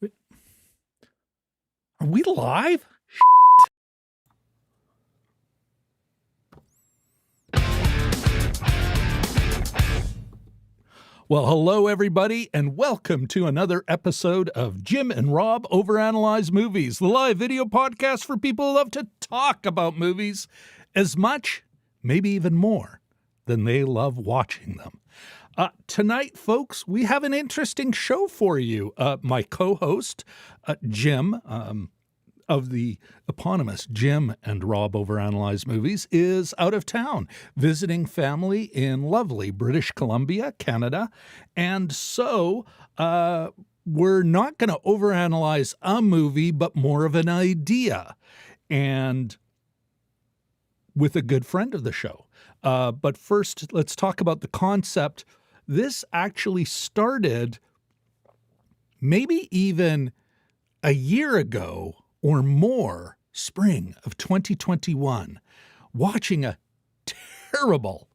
Wait, are we live? Well, hello, everybody, and welcome to another episode of Jim and Rob Overanalyze Movies, the live video podcast for people who love to talk about movies as much, maybe even more, than they love watching them. Tonight, folks, we have an interesting show for you. My co-host, Jim, of the eponymous Jim and Rob Overanalyze Movies, is out of town visiting family in lovely British Columbia, Canada. And so we're not going to overanalyze a movie, but more of an idea. And with a good friend of the show. But first, let's talk about the concept. This actually started maybe even a year ago or more, spring of 2021, watching a terrible,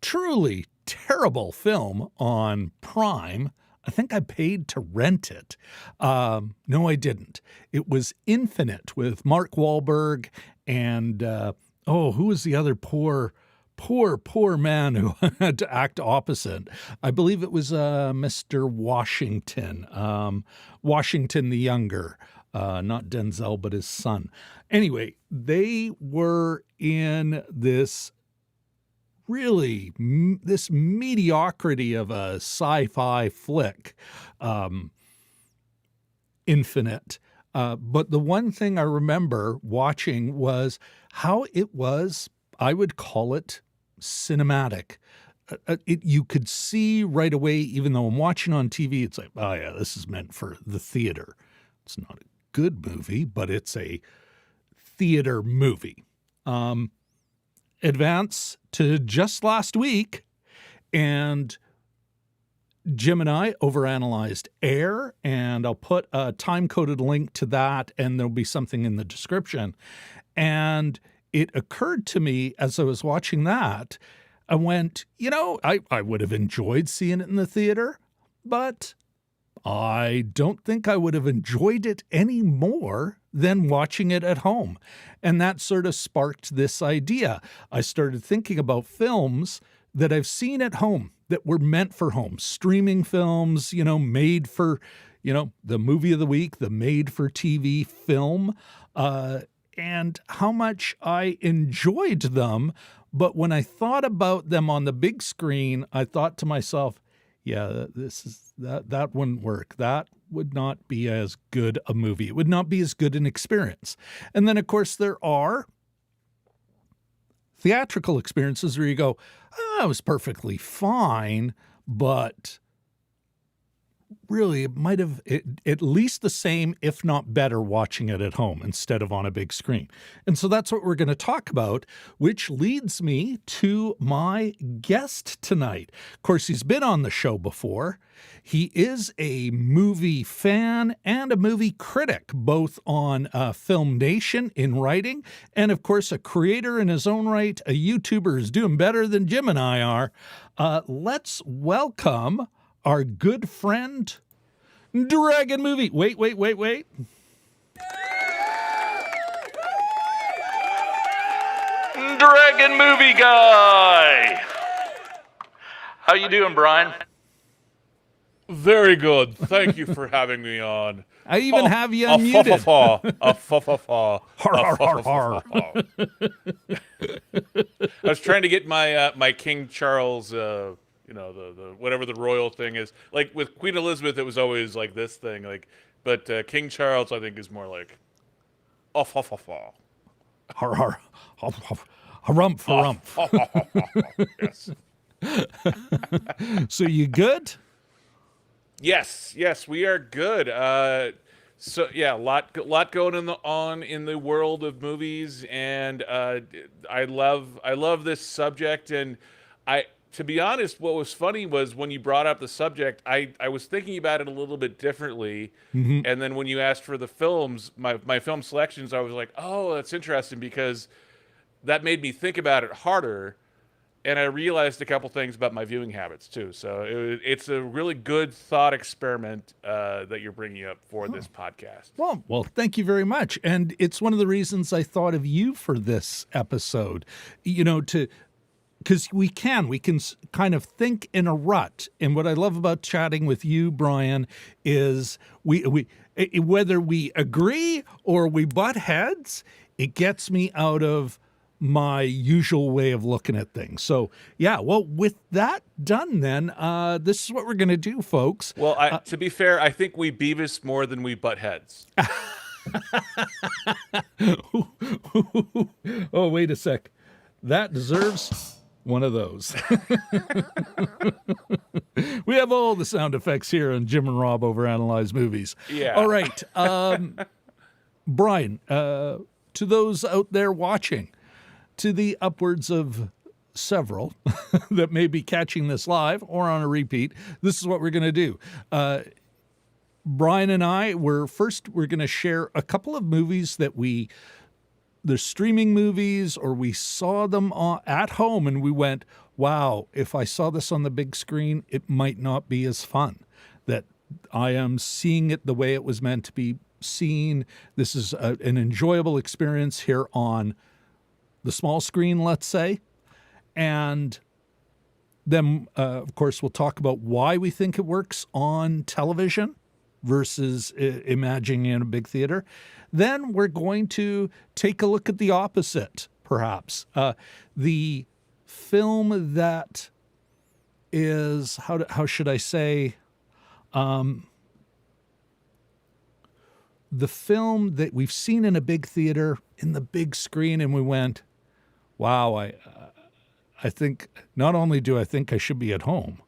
truly terrible film on Prime. I think I paid to rent it. No, I didn't. It was Infinite with Mark Wahlberg and, who was the other poor man who had to act opposite? I believe it was Mr. Washington, Washington the Younger. Not Denzel, but his son. Anyway, they were in this really, this mediocrity of a sci-fi flick, Infinite. But the one thing I remember watching was how it was, I would call it cinematic. You could see right away, even though I'm watching on TV, it's like, oh yeah, this is meant for the theater. It's not a good movie, but it's a theater movie. Advance to just last week, and Jim and I overanalyzed Air, and I'll put a time-coded link to that, and there'll be something in the description. And it occurred to me as I was watching that, I went, I would have enjoyed seeing it in the theater, but I don't think I would have enjoyed it any more than watching it at home. And that sort of sparked this idea. I started thinking about films that I've seen at home that were meant for home. Streaming films, made for, the movie of the week, the made for TV film, and how much I enjoyed them. But when I thought about them on the big screen, I thought to myself, yeah, that wouldn't work. That would not be as good a movie. It would not be as good an experience. And then, of course, there are theatrical experiences where you go, it was perfectly fine, but really it might have at least the same, if not better, watching it at home instead of on a big screen. And so that's what we're going to talk about, which leads me to my guest tonight. Of course, he's been on the show before. He is a movie fan and a movie critic, both on Film Nation in writing, and of course, a creator in his own right, a YouTuber who's doing better than Jim and I are. Let's welcome our good friend, Dragon Movie. Wait. Dragon Movie Guy. How you doing, Brian? Very good. Thank you for having me on. I even have you unmuted. I was trying to get my my King Charles, the whatever the royal thing is. Like with Queen Elizabeth, it was always like this thing. But King Charles, I think, is more like Harumph. Yes. So you good? Yes, we are good. So yeah, a lot going on in the world of movies, and I love this subject. And to be honest, what was funny was when you brought up the subject, I was thinking about it a little bit differently. Mm-hmm. And then when you asked for the films, my film selections, I was like, oh, that's interesting, because that made me think about it harder. and I realized a couple things about my viewing habits too. So it's a really good thought experiment that you're bringing up for this podcast. Well, thank you very much. And it's one of the reasons I thought of you for this episode, because we can kind of think in a rut. And what I love about chatting with you, Brian, is whether we agree or we butt heads, it gets me out of my usual way of looking at things. So, yeah, well, with that done then, this is what we're going to do, folks. Well, to be fair, I think we Beavis more than we butt heads. Oh, wait a sec. That deserves one of those. We have all the sound effects here on Jim and Rob Overanalyze Movies. Yeah. All right. Brian, to those out there watching, to the upwards of several that may be catching this live or on a repeat, this is what we're going to do. Brian and I, we're going to share a couple of movies that they're streaming movies, or we saw them at home and we went, wow, if I saw this on the big screen, it might not be as fun. That I am seeing it the way it was meant to be seen. This is an enjoyable experience here on the small screen, let's say. And then, of course, we'll talk about why we think it works on television versus imagining in a big theater. Then we're going to take a look at the opposite, perhaps. The film that is, how should I say, the film that we've seen in a big theater, in the big screen, and we went, wow, I think not only do I think I should be at home,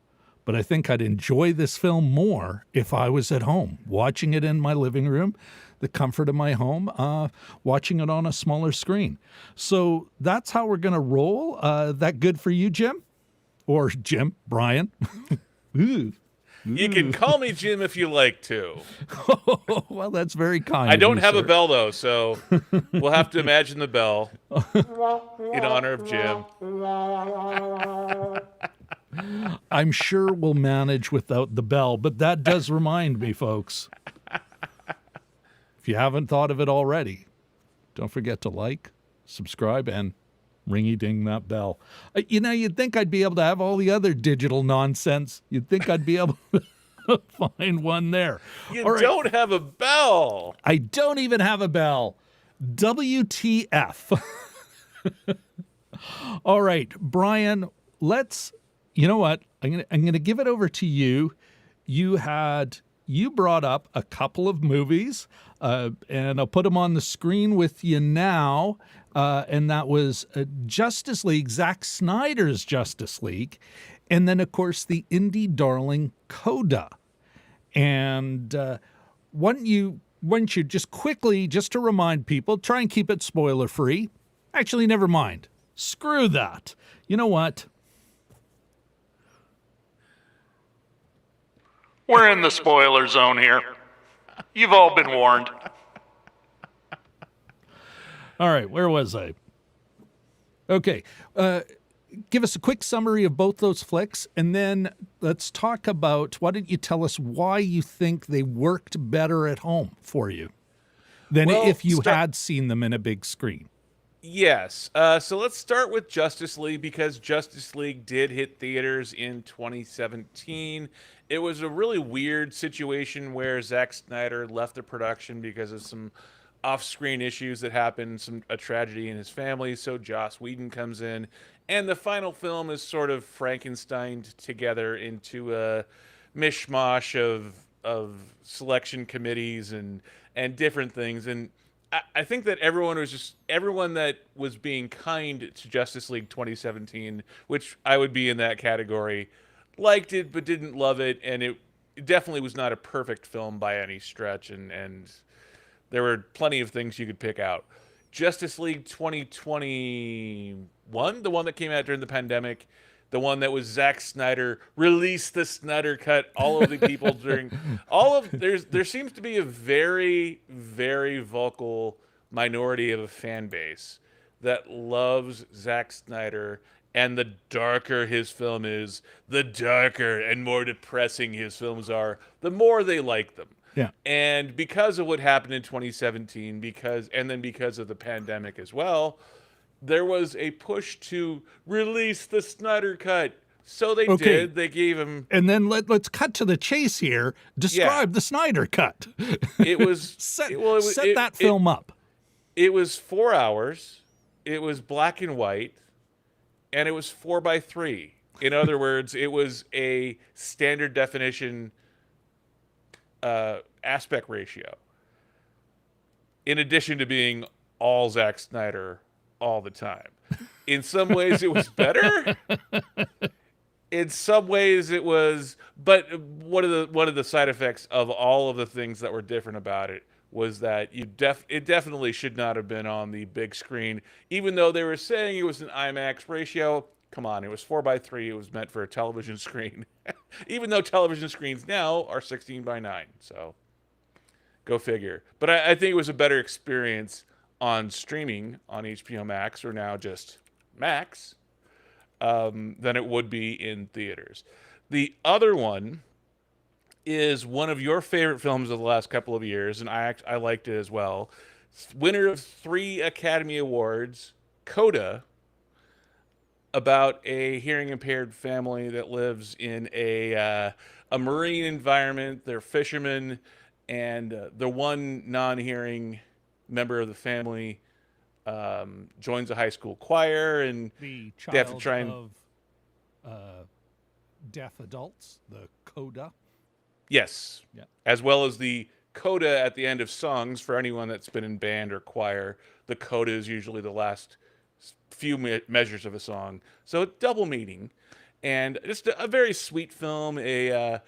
but I think I'd enjoy this film more if I was at home, watching it in my living room, the comfort of my home, watching it on a smaller screen. So that's how we're going to roll. That good for you, Jim? Or Jim, Brian? Ooh. You can call me Jim if you like to. Well, that's very kind. I don't have sir. a bell, though, so we'll have to imagine the bell in honor of Jim. I'm sure we'll manage without the bell, but that does remind me, folks. If you haven't thought of it already, don't forget to like, subscribe, and ringy-ding that bell. You'd think I'd be able to have all the other digital nonsense. You'd think I'd be able to find one there. You don't have a bell. I don't even have a bell. WTF. All right, Brian, you know what? I'm gonna give it over to you. You brought up a couple of movies, and I'll put them on the screen with you now. And that was Justice League, Zack Snyder's Justice League, and then, of course, the indie darling Coda. And why don't you just quickly, just to remind people, try and keep it spoiler-free. Actually, never mind. Screw that. You know what? We're in the spoiler zone here. You've all been warned. All right, where was I? Okay, give us a quick summary of both those flicks, and then let's talk about, why don't you tell us why you think they worked better at home for you than if you had seen them in a big screen? Yes. So let's start with Justice League, because Justice League did hit theaters in 2017. It was a really weird situation where Zack Snyder left the production because of some off-screen issues that happened, a tragedy in his family. So Joss Whedon comes in, and the final film is sort of Frankensteined together into a mishmash of selection committees and different things. And I think that everyone that was being kind to Justice League 2017, which I would be in that category, liked it but didn't love it, and it definitely was not a perfect film by any stretch, and there were plenty of things you could pick out. Justice League 2021, the one that came out during the pandemic, the one that was Zack Snyder, release the Snyder Cut, all of the people there seems to be a very, very vocal minority of a fan base that loves Zack Snyder And the darker his film is, the darker and more depressing his films are, the more they like them. Yeah. And because of what happened in 2017, because of the pandemic as well, there was a push to release the Snyder Cut. So they Okay. did. They gave him, And then let's cut to the chase here. Describe the Snyder Cut. it was set it, well, it, set it, that it, film up. it was 4 hours. It was black and white, and it was 4:3. In other words, it was a standard definition aspect ratio. In addition to being all Zack Snyder all the time, in some ways it was better. In some ways it was, but one of the side effects of all of the things that were different about it was that it definitely should not have been on the big screen, even though they were saying it was an IMAX ratio. Come on, it was 4:3. It was meant for a television screen, even though television screens now are 16:9. So go figure. But I think it was a better experience on streaming on HBO Max, or now just Max, than it would be in theaters. The other one is one of your favorite films of the last couple of years, and I liked it as well. Winner of 3 Academy Awards, Coda, about a hearing impaired family that lives in a marine environment. They're fishermen, and the one non-hearing member of the family joins a high school choir, and The they have to child try and of deaf adults, the CODA. yes, Yeah. as well as the coda at the end of songs. For anyone that's been in band or choir, the coda is usually the last few measures of a song, so double meaning. And just a very sweet film, a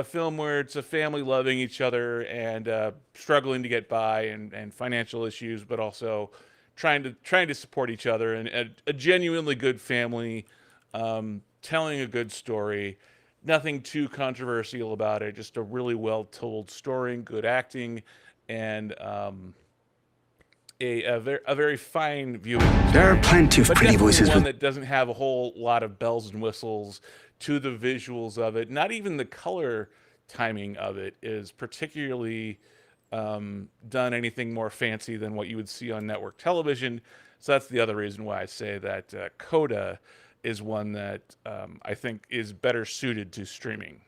film where it's a family loving each other and struggling to get by, and financial issues, but also trying to support each other, and a genuinely good family, telling a good story. Nothing too controversial about it. Just a really well told story, good acting, and a very fine viewing experience. There are plenty of But pretty definitely voices one with that doesn't have a whole lot of bells and whistles to the visuals of it. Not even the color timing of it is particularly done anything more fancy than what you would see on network television. So that's the other reason why I say that Coda is one that I think is better suited to streaming.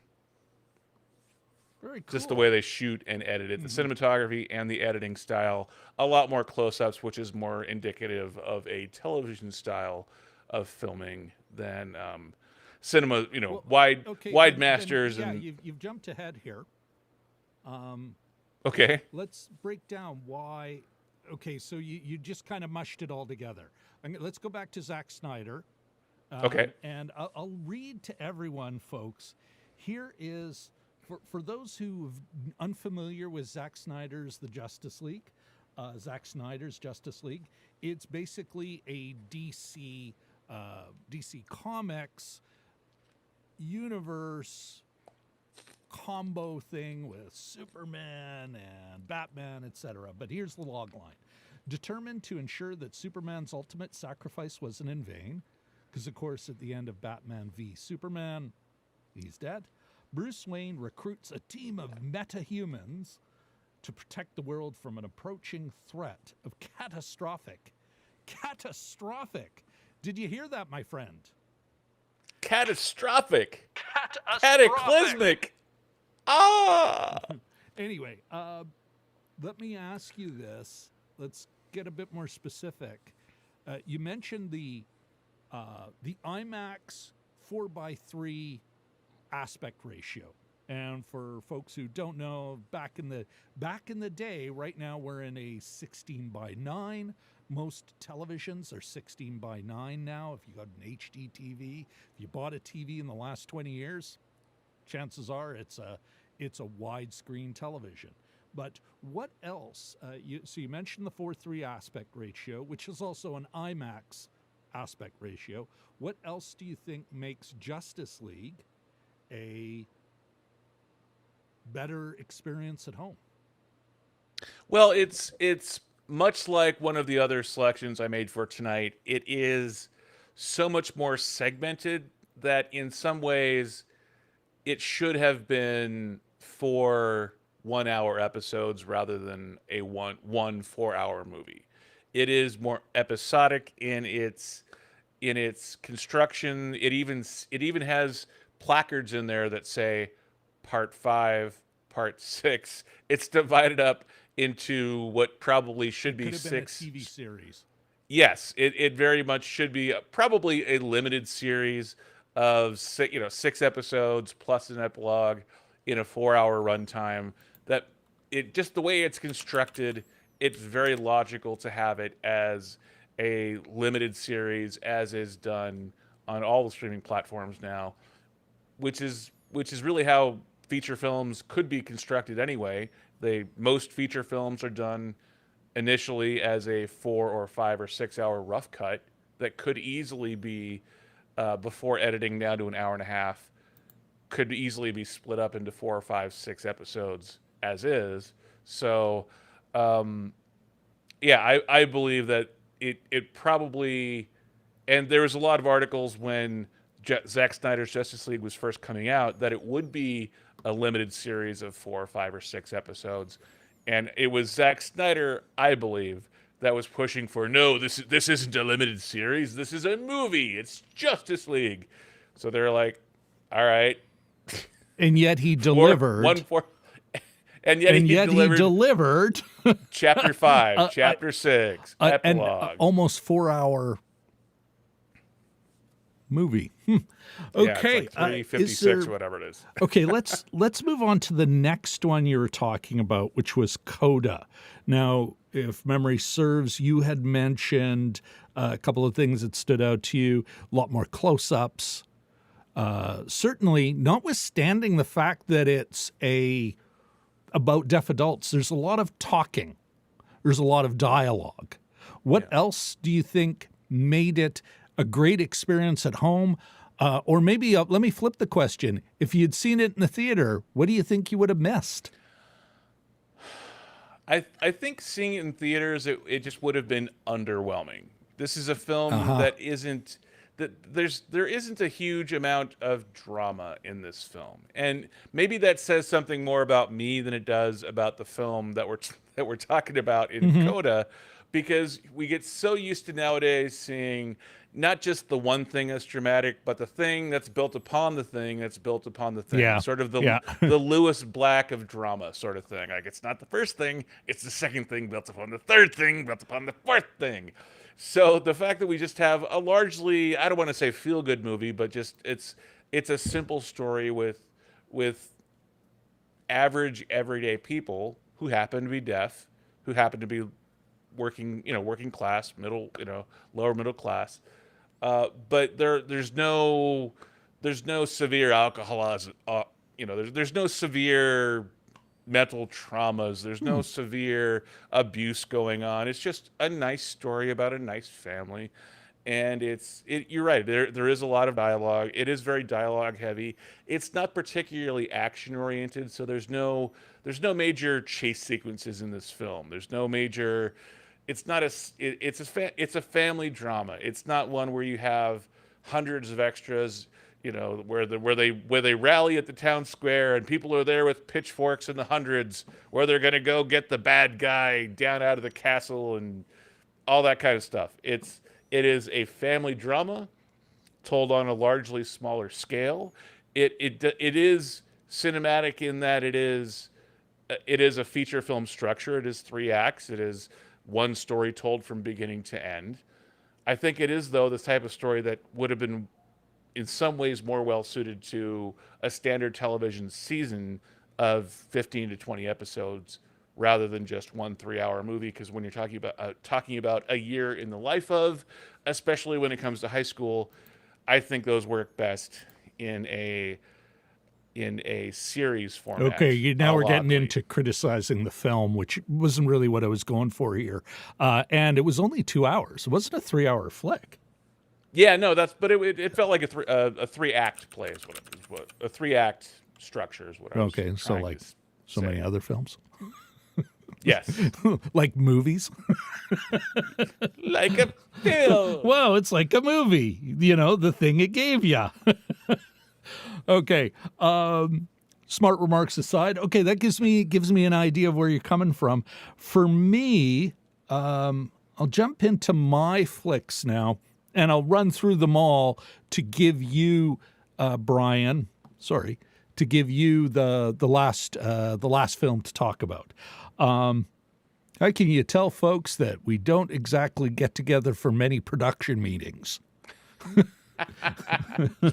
Very cool. Just the way they shoot and edit it, the cinematography and the editing style, a lot more close-ups, which is more indicative of a television style of filming than cinema, Well, wide okay, wide then- masters. yeah, And you've jumped ahead here. okay, Let's break down why. Okay, so you just kind of mushed it all together. Let's go back to Zack Snyder. Okay. And I'll read to everyone, folks. Here is, for those who are unfamiliar with Zack Snyder's The Justice League, Zack Snyder's Justice League, it's basically a DC Comics universe combo thing with Superman and Batman, etc. But here's the log line. Determined to ensure that Superman's ultimate sacrifice wasn't in vain, because of course at the end of Batman v Superman, he's dead, Bruce Wayne recruits a team of metahumans to protect the world from an approaching threat of catastrophic. Did you hear that, my friend? catastrophic, cataclysmic. Ah, Anyway, let me ask you this. Let's get a bit more specific. You mentioned the IMAX 4:3 aspect ratio, and for folks who don't know, back in the day, right now we're in a 16:9. Most televisions are 16:9 now. If you got an HD TV, if you bought a TV in the last 20 years, chances are it's a widescreen television. But what else? So you mentioned the 4:3 aspect ratio, which is also an IMAX aspect ratio. What else do you think makes Justice League a better experience at home? well, it's much like one of the other selections I made for tonight. It is so much more segmented that in some ways it should have been 4 1-hour episodes rather than a one 4 hour movie. It is more episodic in its construction. It even has placards in there that say part 5, part 6. It's divided up into what probably should be Could have been a six. TV series. Yes, it very much should be probably a limited series of 6 episodes plus an epilogue in a 4 hour runtime. That it just the way it's constructed, it's very logical to have it as a limited series, as is done on all the streaming platforms now, which is really how feature films could be constructed anyway. Most feature films are done initially as a 4 or 5 or 6 hour rough cut that could easily be before editing down to an hour and a half, could easily be split up into 4 or 5, 6 episodes as is. So yeah, I believe that it probably, and there was a lot of articles when Zack Snyder's Justice League was first coming out that it would be a limited series of 4 or 5 or 6 episodes, and it was Zack Snyder, I believe, that was pushing for no, this isn't a limited series, this is a movie, it's Justice League. So they're like, all right, And yet he delivered. And yet he delivered chapter 5, chapter 6, an epilogue. almost 4 hour movie. Yeah, Okay, it's like 356 or whatever it is. Okay, let's move on to the next one you were talking about, which was Coda. Now, if memory serves, you had mentioned a couple of things that stood out to you, a lot more close-ups. Certainly, notwithstanding the fact that it's about deaf adults, there's a lot of talking. There's a lot of dialogue. What else do you think made it a great experience at home? Or maybe, let me flip the question. If you'd seen it in the theater, what do you think you would have missed? I think seeing it in theaters, it just would have been underwhelming. This is a film that isn't that there isn't a huge amount of drama in this film, and maybe that says something more about me than it does about the film that we're talking about in Coda, because we get so used to nowadays seeing not just the one thing that's dramatic, but the thing that's built upon the thing that's built upon the thing. Yeah. Sort of the Lewis Black of drama sort of thing. Like, it's not the first thing, it's the second thing built upon the third thing, built upon the fourth thing. So the fact that we just have a largely, I don't want to say feel-good movie, but just it's a simple story with average everyday people who happen to be deaf, who happen to be working class, lower middle class. But there's no severe alcoholism. There's no severe mental traumas. There's no severe abuse going on. It's just a nice story about a nice family, and you're right. There is a lot of dialogue. It is very dialogue heavy. It's not particularly action oriented, so there's no major chase sequences in this film. There's no major. It's a family drama. It's not one where you have hundreds of extras, where they rally at the town square and people are there with pitchforks in the hundreds, where they're going to go get the bad guy down out of the castle and all that kind of stuff. It is a family drama told on a largely smaller scale. It is cinematic in that it is a feature film structure. It is 3 acts. It is one story told from beginning to end. I think it is, though, this type of story that would have been in some ways more well suited to a standard television season of 15 to 20 episodes rather than just one 3-hour movie. Because when you're talking about a year in the life of, especially when it comes to high school, I think those work best in a series format. Okay, now we're getting into criticizing the film, which wasn't really what I was going for here. And it was only 2 hours. It wasn't a 3-hour flick. Yeah, no, but it felt like a 3-act play is what a 3-act structure is what I was Okay, so like so many other films. Yes. Like movies. Like a pill. Well, it's like a movie, the thing it gave you. Okay. Smart remarks aside. Okay, that gives me an idea of where you're coming from. For me, I'll jump into my flicks now, and I'll run through them all to give you, Brian. Sorry, to give you the last film to talk about. How can you tell folks that we don't exactly get together for many production meetings?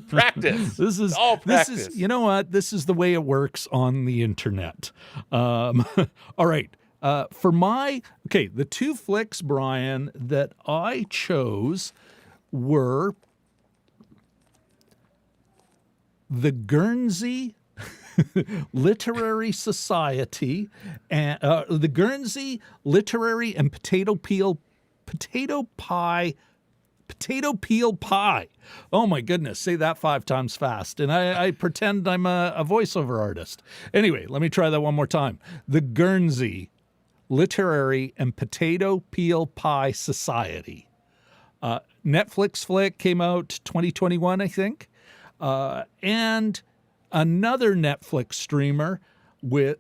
Practice. This is all practice. you know what? This is the way it works on the internet. All right. The two flicks, Brian, that I chose were the Guernsey Literary Society and the Guernsey Literary and Potato Peel Pie. Oh my goodness, say that 5 times fast. And I pretend I'm a voiceover artist. Anyway, let me try that one more time. The Guernsey Literary and Potato Peel Pie Society. Netflix flick came out 2021, I think. And another Netflix streamer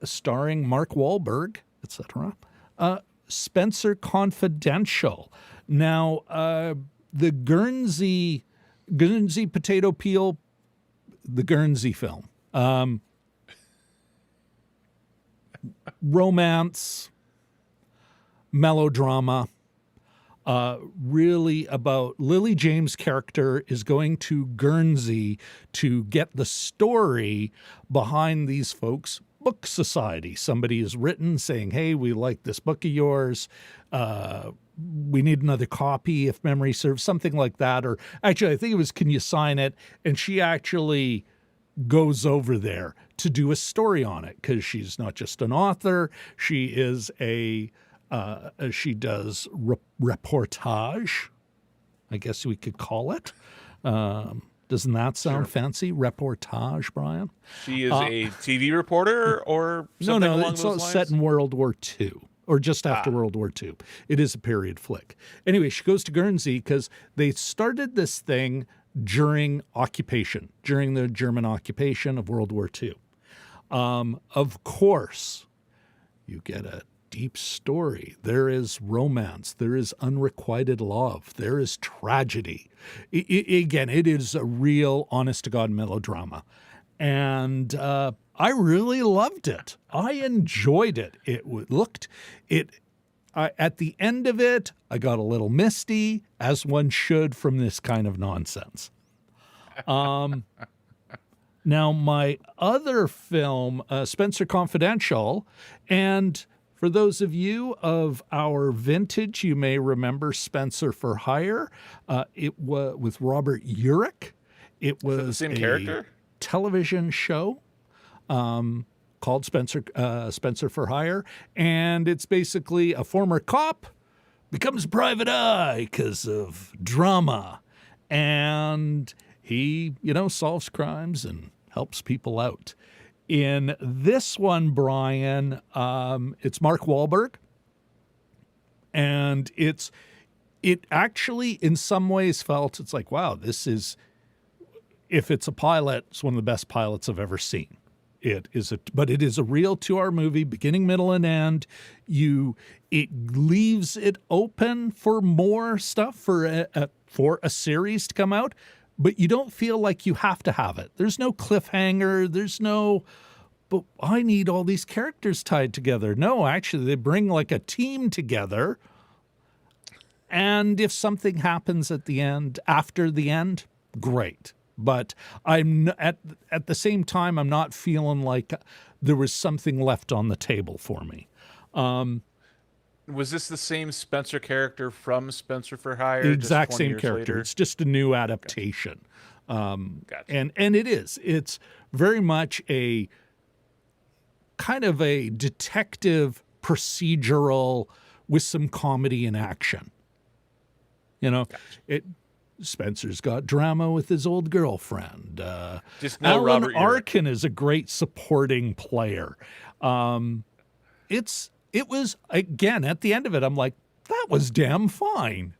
starring Mark Wahlberg, etc. Spencer Confidential. Now, the Guernsey Potato Peel, the Guernsey film. Romance, melodrama, really about Lily James' character is going to Guernsey to get the story behind these folks' book society. Somebody has written saying, hey, we like this book of yours. We need another copy if memory serves, something like that. Or actually, I think it was, can you sign it? And she actually goes over there to do a story on it because she's not just an author. She is she does reportage, I guess we could call it. Doesn't that sound fancy? Reportage, Brian? She is a TV reporter or something along those lines? It's set in World War II. Or just after World War II. It is a period flick. Anyway, she goes to Guernsey because they started this thing during the German occupation of World War II. Of course, you get a deep story. There is romance. There is unrequited love. There is tragedy. Again, it is a real, honest-to-God melodrama. And I really loved it. I enjoyed it. At the end of it, I got a little misty, as one should from this kind of nonsense. Now, my other film, Spencer Confidential, and for those of you of our vintage, you may remember Spencer for Hire. It was with Robert Urich. It was the same character? Television show called Spencer for Hire, and it's basically a former cop becomes a private eye because of drama, and he, solves crimes and helps people out. In this one, Brian, it's Mark Wahlberg, and it actually in some ways felt, it's like, wow, this is, if it's a pilot, it's one of the best pilots I've ever seen. But it is a real 2-hour movie, beginning, middle, and end. It leaves it open for more stuff for a series to come out, but you don't feel like you have to have it. There's no cliffhanger. There's no, but I need all these characters tied together. No, actually, they bring like a team together. And if something happens after the end, great. But I'm at the same time, I'm not feeling like there was something left on the table for me. Was this the same Spencer character from Spencer for Hire? The exact just 20 same years character. later? It's just a new adaptation. Gotcha. And it's very much a kind of a detective procedural with some comedy and action. Gotcha. Spencer's got drama with his old girlfriend. Just no Alan Robert Urich. Arkin is a great supporting player. It's it was, again, at the end of it, I'm like, that was damn fine.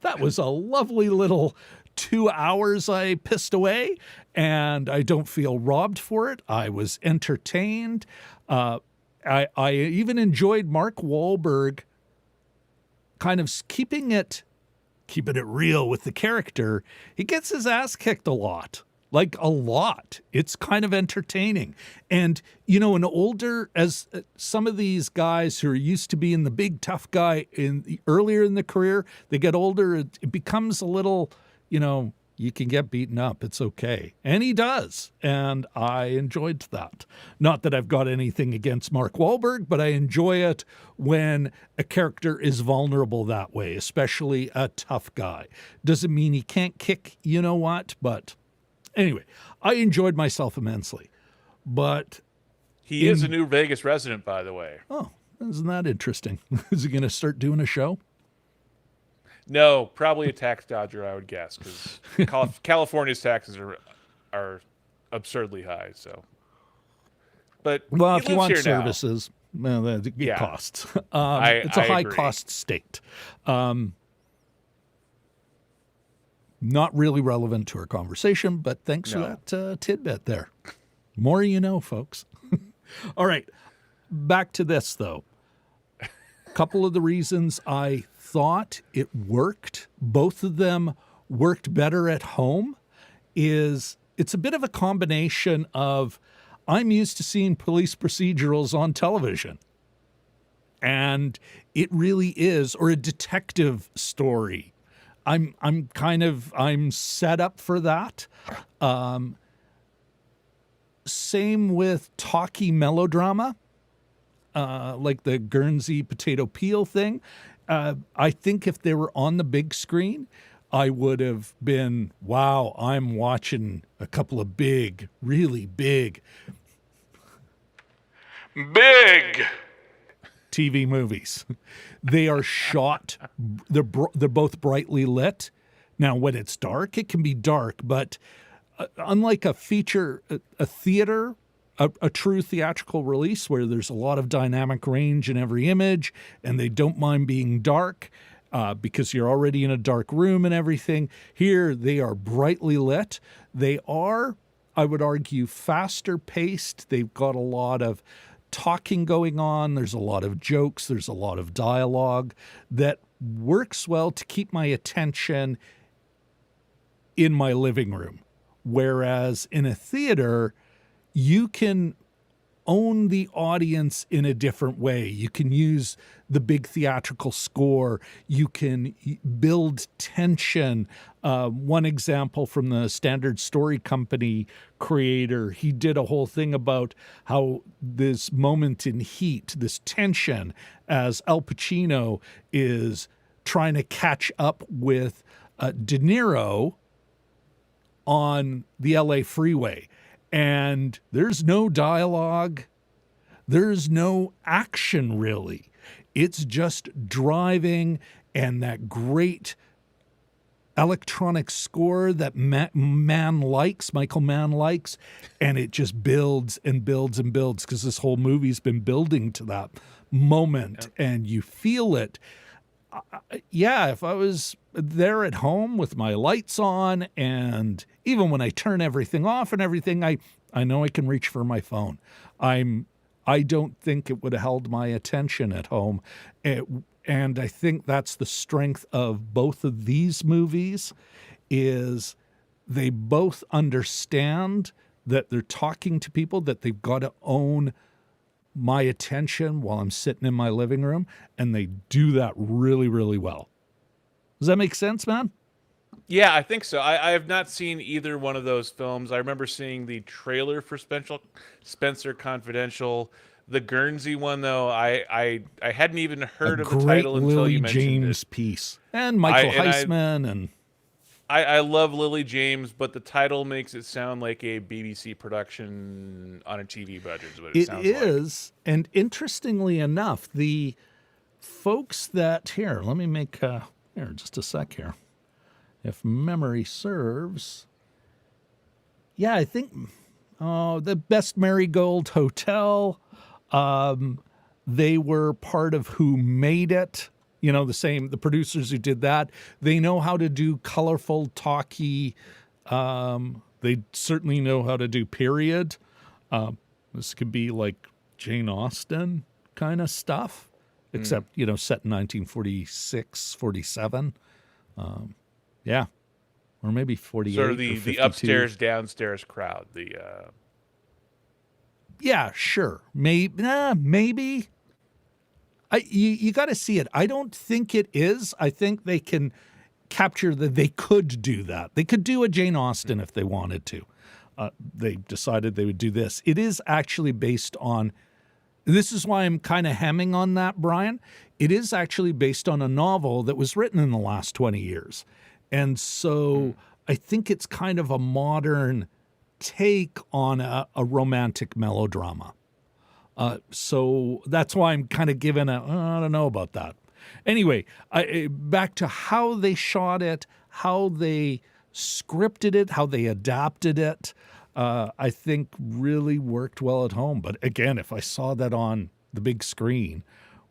That was a lovely little 2 hours I pissed away, and I don't feel robbed for it. I was entertained. I even enjoyed Mark Wahlberg kind of keeping it real with the character. He gets his ass kicked a lot. Like a lot. It's kind of entertaining. And, as some of these guys who are used to being the big tough guy earlier in the career, they get older, it becomes a little, you can get beaten up. It's okay. And he does. And I enjoyed that. Not that I've got anything against Mark Wahlberg, but I enjoy it when a character is vulnerable that way, especially a tough guy. Doesn't mean he can't kick, but anyway, I enjoyed myself immensely. But he is a new Vegas resident, by the way. Oh, isn't that interesting? Is he going to start doing a show? No, probably a tax dodger, I would guess, because California's taxes are absurdly high. So, but if you want services, it costs. It's a high-cost state. Not really relevant to our conversation, but thanks for that tidbit there. More you know, folks. All right, back to this, though. A couple of the reasons I thought it worked, both of them worked better at home, is it's a bit of a combination of I'm used to seeing police procedurals on television. And it really is, or a detective story. I'm set up for that. Same with talky melodrama, like the Guernsey potato peel thing. I think if they were on the big screen, I would have been, wow, I'm watching a couple of big, really big TV movies. They are shot. They're both brightly lit. Now, when it's dark, it can be dark, but unlike a feature, a theater, a true theatrical release where there's a lot of dynamic range in every image, and they don't mind being dark because you're already in a dark room and everything. Here, they are brightly lit. They are, I would argue, faster paced. They've got a lot of talking going on. There's a lot of jokes. There's a lot of dialogue that works well to keep my attention in my living room. Whereas in a theater, you can own the audience in a different way. You can use the big theatrical score. You can build tension. One example from the Standard Story Company creator, he did a whole thing about how this moment in Heat, this tension as Al Pacino is trying to catch up with De Niro on the LA freeway. And there's no dialogue. There's no action, really. It's just driving and that great electronic score that Michael Mann likes, and it just builds and builds and builds because this whole movie's been building to that moment, and you feel it. If I was there at home with my lights on, and even when I turn everything off and everything, I know I can reach for my phone. I don't think it would have held my attention at home. And I think that's the strength of both of these movies, is they both understand that they're talking to people, that they've got to own my attention while I'm sitting in my living room, and they do that really, really well. Does that make sense, man? Yeah, I think so. I have not seen either one of those films. I remember seeing the trailer for Spencer Confidential. The Guernsey one, though, I hadn't even heard of the title until you mentioned James it. Piece. And Michael Heisman. I love Lily James, but the title makes it sound like a BBC production on a TV budget is what it sounds like. It is, and interestingly enough, the folks that... Here, let me make... here, just a sec here. If memory serves... Yeah, I think... the Best Marigold Hotel... They were part of who made it. The producers who did that. They know how to do colorful, talky. They certainly know how to do period. This could be like Jane Austen kind of stuff, except, set in 1946, 47. Yeah. Or maybe 48 Sort of or the 52. upstairs, downstairs crowd. Yeah, sure. Maybe. You got to see it. I don't think it is. I think they can capture that they could do that. They could do a Jane Austen if they wanted to. They decided they would do this. It is actually based on, this is why I'm kind of hemming on that, Brian. It is actually based on a novel that was written in the last 20 years. And so I think it's kind of a modern take on a romantic melodrama. So that's why I'm kind of giving I don't know about that. Anyway, back to how they shot it, how they scripted it, how they adapted it, I think really worked well at home. But again, if I saw that on the big screen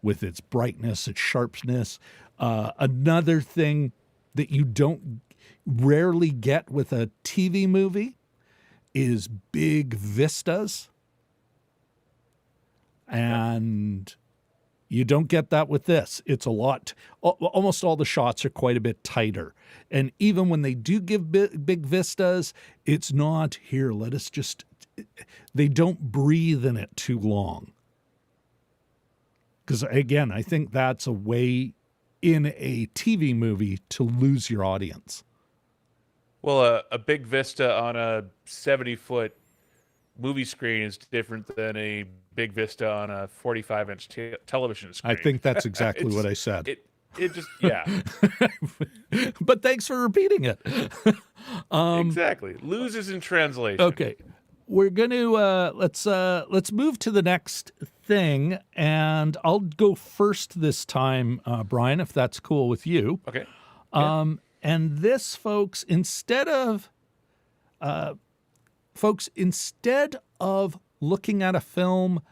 with its brightness, its sharpness, another thing that you don't rarely get with a TV movie is big vistas. And you don't get that with this. It's a lot. Almost all the shots are quite a bit tighter. And even when they do give big vistas, it's not here. They don't breathe in it too long. Because again, I think that's a way in a TV movie to lose your audience. Well, a big vista on a 70-foot movie screen is different than a big vista on a 45-inch television screen. I think that's exactly what I said. It just, yeah. But thanks for repeating it. Exactly. Loses in translation. Okay. We're going to, let's move to the next thing, and I'll go first this time, Brian, if that's cool with you. Okay. And this, folks, instead of looking at a film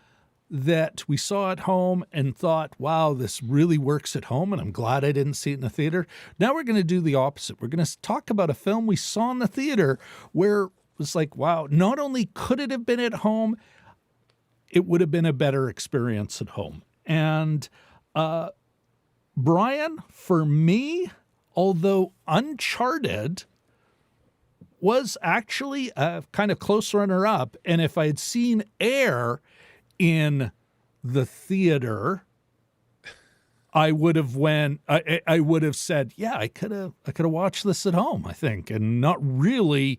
that we saw at home and thought, wow, this really works at home, and I'm glad I didn't see it in the theater. Now we're going to do the opposite. We're going to talk about a film we saw in the theater where it was like, wow, not only could it have been at home, it would have been a better experience at home. And Brian, for me, although Uncharted was actually a kind of close runner-up, and if I had seen Air in the theater, I would have I would have said, yeah, I could have watched this at home, I think, and not really,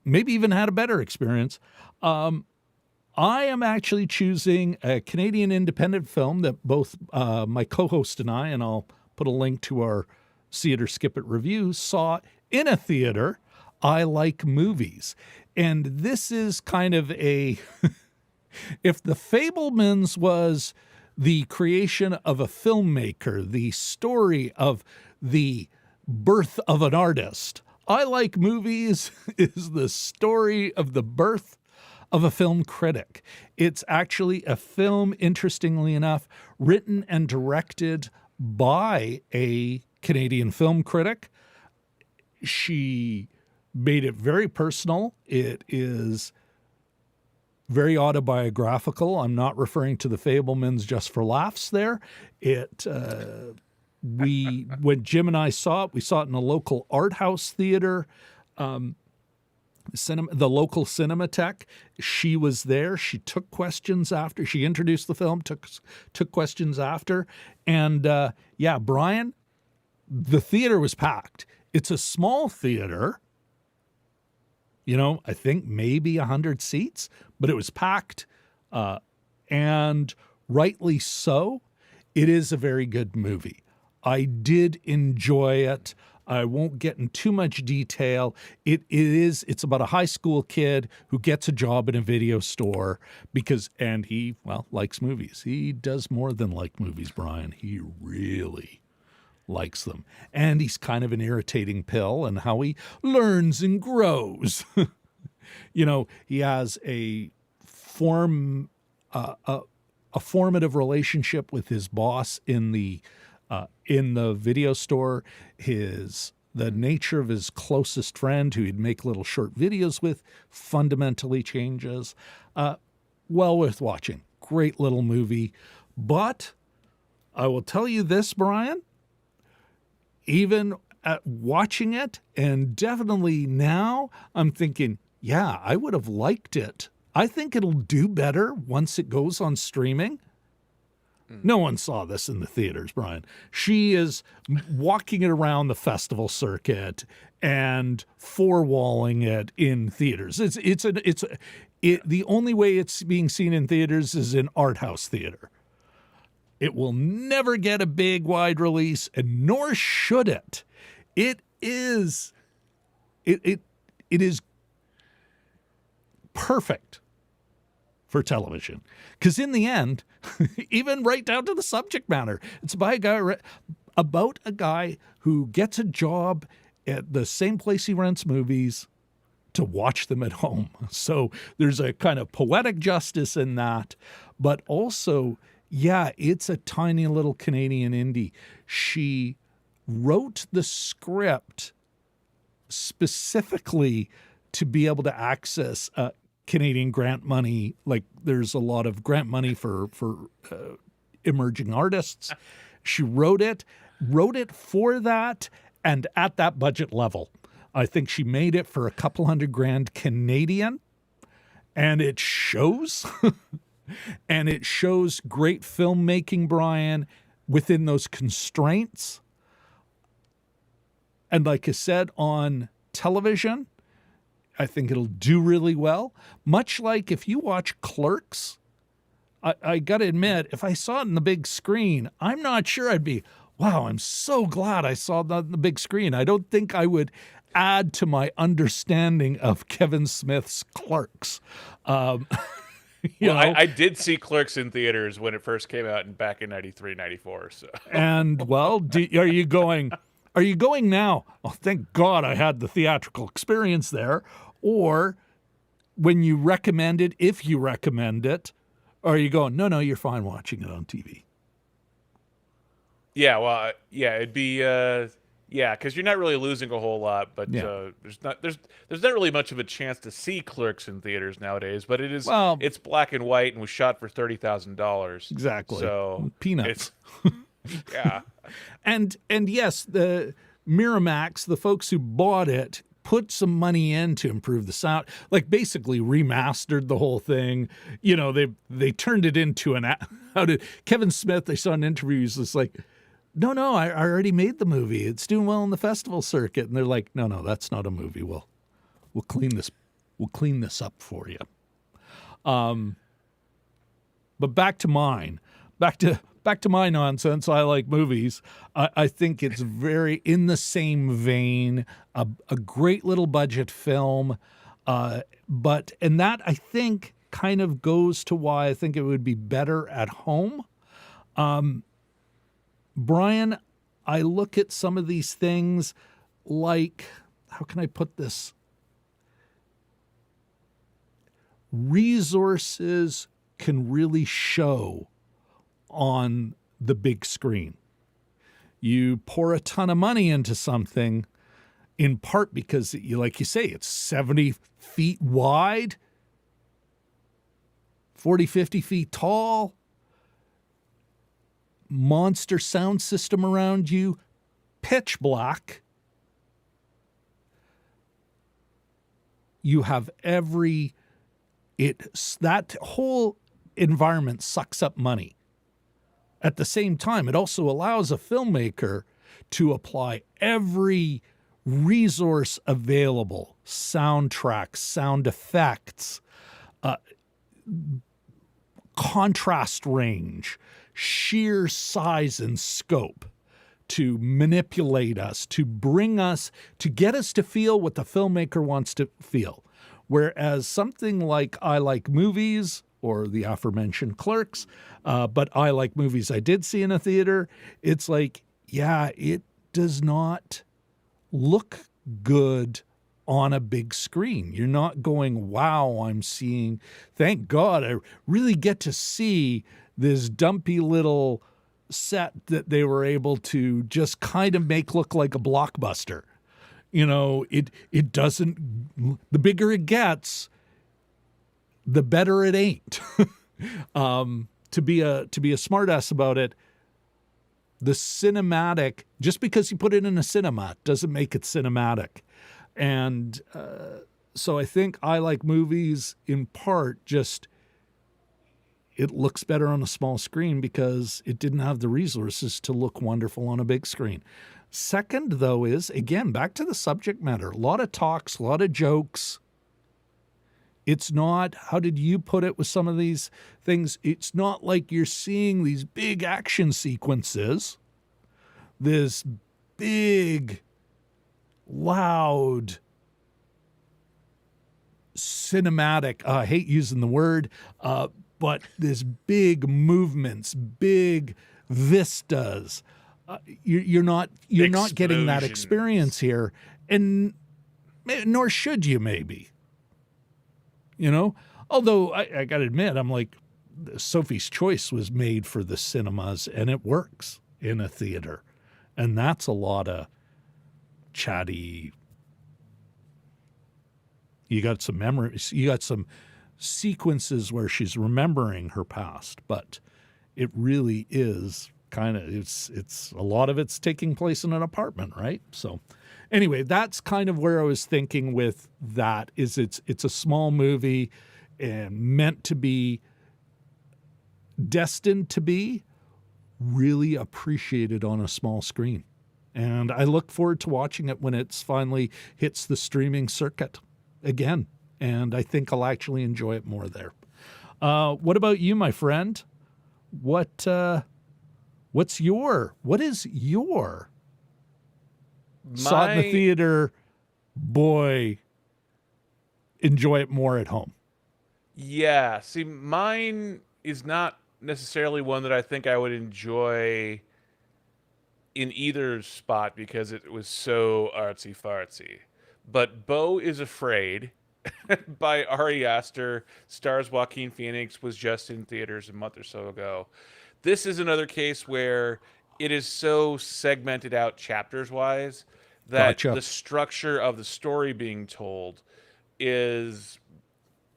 maybe even had a better experience. I am actually choosing a Canadian independent film that both my co-host and I'll put a link to our See It or Skip It review, saw in a theater. I Like Movies. And this is kind of a, if The Fabelmans was the creation of a filmmaker, the story of the birth of an artist, I Like Movies is the story of the birth of a film critic. It's actually a film, interestingly enough, written and directed by a Canadian film critic. She made it very personal. It is very autobiographical. I'm not referring to The Fabelmans just for laughs there. When Jim and I saw it, we saw it in a local art house theater, the local Cinematheque. She was there. She took questions after. She introduced the film, took questions after. And Brian, the theater was packed. It's a small theater. I think maybe 100 seats, but it was packed, and rightly so. It is a very good movie. I did enjoy it. I won't get in too much detail. It's about a high school kid who gets a job in a video store and he likes movies. He does more than like movies, Brian. He really likes them. And he's kind of an irritating pill and how he learns and grows. He has a a formative relationship with his boss in the video store, the nature of his closest friend who he'd make little short videos with fundamentally changes. Well worth watching. Great little movie. But I will tell you this, Brian, even at watching it, and definitely now, I'm thinking, yeah, I would have liked it. I think it'll do better once it goes on streaming. No one saw this in the theaters, Brian. She is walking it around the festival circuit and four-walling it in theaters. The only way it's being seen in theaters is in art house theater. It will never get a big wide release, and nor should it. It is perfect for television. Because in the end, even right down to the subject matter, it's about a guy who gets a job at the same place he rents movies to watch them at home. So there's a kind of poetic justice in that. But also, yeah, it's a tiny little Canadian indie. She wrote the script specifically to be able to access Canadian grant money. Like there's a lot of grant money for emerging artists. She wrote it for that and at that budget level. I think she made it for $200,000 Canadian, and it shows. And it shows great filmmaking, Brian, within those constraints. And like I said, on television, I think it'll do really well. Much like if you watch Clerks, I got to admit, if I saw it in the big screen, I'm not sure I'd be, wow, I'm so glad I saw that on the big screen. I don't think I would add to my understanding of Kevin Smith's Clerks. I did see Clerks in theaters when it first came out back in 93, 94. So. And, well, are you going now? Oh, thank God I had the theatrical experience there. Or when you recommend it, if you recommend it, are you going, no, you're fine watching it on TV? Yeah, well, it'd be, because you're not really losing a whole lot, but there's not really much of a chance to see Clerks in theaters nowadays. But it's black and white and was shot for $30,000. Exactly. So peanuts. Yeah. And yes, the Miramax, the folks who bought it, put some money in to improve the sound, like basically remastered the whole thing. You know, they turned it into Kevin Smith, they saw in interviews, it's like, no, I already made the movie. It's doing well in the festival circuit. And they're like, no, that's not a movie. We'll clean this up for you. But back to mine. Back to my nonsense. I like movies. I think it's very in the same vein, a great little budget film. And that I think kind of goes to why I think it would be better at home. Brian, I look at some of these things like, how can I put this? Resources can really show on the big screen. You pour a ton of money into something, in part because, like you say, it's 70 feet wide, 40, 50 feet tall, monster sound system around you, pitch black. You have that whole environment sucks up money. At the same time, it also allows a filmmaker to apply every resource available, soundtracks, sound effects, contrast range, sheer size and scope to manipulate us, to bring us, to get us to feel what the filmmaker wants to feel. Whereas something like I Like Movies or the aforementioned Clerks, but I Like Movies I did see in a theater, it's like, yeah, it does not look good on a big screen. You're not going, wow, I'm seeing, thank God, I really get to see this dumpy little set that they were able to just kind of make look like a blockbuster. It doesn't, the bigger it gets, the better it ain't. To be a smartass about it, the cinematic, just because you put it in a cinema doesn't make it cinematic. And so I think I like movies in part just, it looks better on a small screen because it didn't have the resources to look wonderful on a big screen. Second, though, is, again, back to the subject matter. A lot of talks, a lot of jokes. It's not, how did you put it with some of these things? It's not like you're seeing these big action sequences, this big, loud, cinematic, I hate using the word, but this big movements, big vistas. You're not getting that experience here, and nor should you, maybe. Although I got to admit, I'm like, Sophie's Choice was made for the cinemas, and it works in a theater, and that's a lot of chatty. You got some memories. You got some sequences where she's remembering her past, but it really is kind of, it's a lot of it's taking place in an apartment, right? So anyway, that's kind of where I was thinking with that, is it's a small movie and meant to be, destined to be really appreciated on a small screen. And I look forward to watching it when it's finally hits the streaming circuit again. And I think I'll actually enjoy it more there. What about you, my friend? What is your saw it in the theater, boy, enjoy it more at home? Yeah, see, mine is not necessarily one that I think I would enjoy in either spot because it was so artsy-fartsy. But Beau is Afraid by Ari Aster, stars Joaquin Phoenix, was just in theaters a month or so ago. This is another case where it is so segmented out chapters-wise that Gotcha. the structure of the story being told is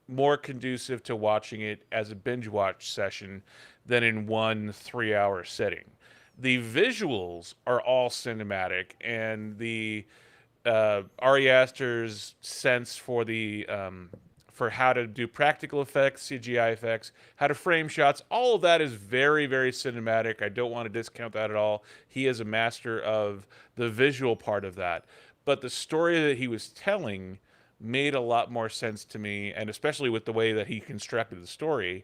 more conducive to watching it as a binge watch session than in one 3-hour sitting. The visuals are all cinematic, and the Ari Aster's sense for the for how to do practical effects, CGI effects, how to frame shots, all of that is very, very cinematic. I don't want to discount that at all. He is a master of the visual part of that. But the story that he was telling made a lot more sense to me, and especially with the way that he constructed the story,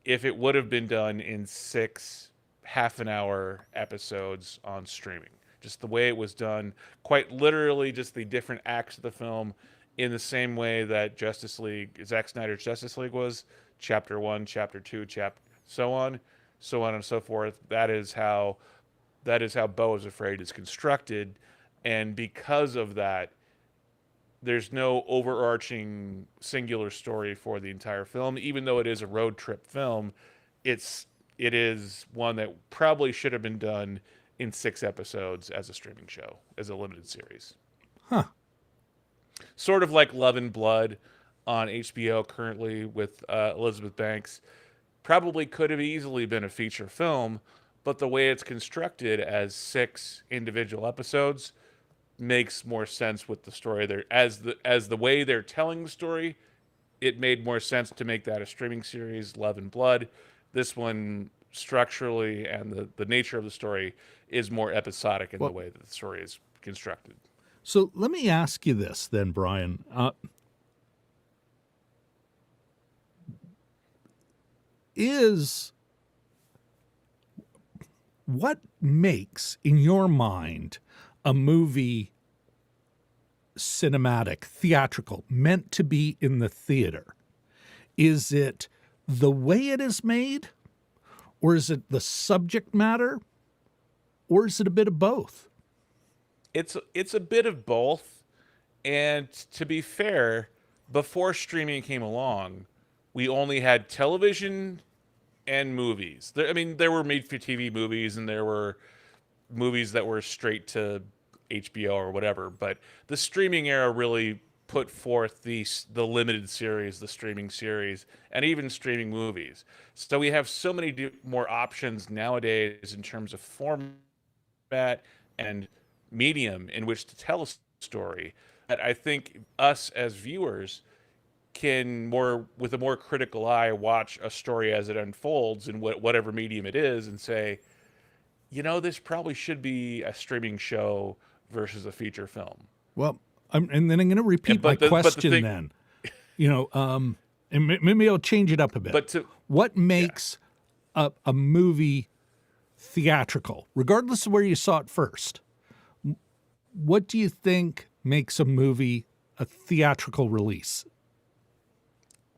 if it would have been done in 6 half-an-hour episodes on streaming. Just the way it was done, quite literally just the different acts of the film, in the same way that Zack Snyder's Justice League was, chapter 1, chapter 2, so on and so forth. That is how Beau is Afraid is constructed, and because of that, there's no overarching singular story for the entire film. Even though it is a road trip film, it is one that probably should have been done in 6 episodes as a streaming show, as a limited series. Huh. Sort of like Love and Blood on HBO currently with Elizabeth Banks. Probably could have easily been a feature film, but the way it's constructed as 6 individual episodes makes more sense with the story there. As the way they're telling the story, it made more sense to make that a streaming series, Love and Blood. This one, structurally and the nature of the story, is more episodic in the way that the story is constructed. So let me ask you this then, Brian. What makes, in your mind, a movie cinematic, theatrical, meant to be in the theater? Is it the way it is made? Or is it the subject matter? Or is it a bit of both? It's a bit of both. And to be fair, before streaming came along, we only had television and movies. There were made-for-TV movies, and there were movies that were straight to HBO or whatever. But the streaming era really put forth the limited series, the streaming series, and even streaming movies. So we have so many more options nowadays in terms of format and medium in which to tell a story that I think us as viewers can with a more critical eye watch a story as it unfolds in whatever medium it is and say, this probably should be a streaming show versus a feature film. Well, and then I'm going to repeat my question then. And maybe I'll change it up a bit. What makes a movie theatrical, regardless of where you saw it first? What do you think makes a movie a theatrical release?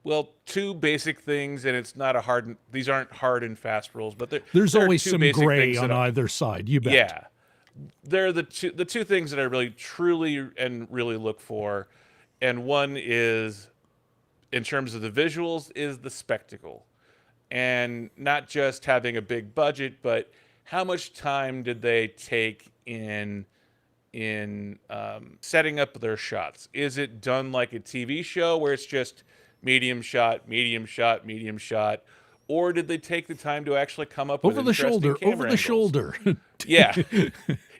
Well, two basic things, and these aren't hard and fast rules, but there's always some gray on either side. You bet. Yeah, they're the two things that I really, truly, and really look for, and one is, in terms of the visuals, is the spectacle, and not just having a big budget, but how much time did they take in setting up their shots? Is it done like a TV show where it's just medium shot, medium shot, medium shot, or did they take the time to actually come up with over the shoulder? Yeah,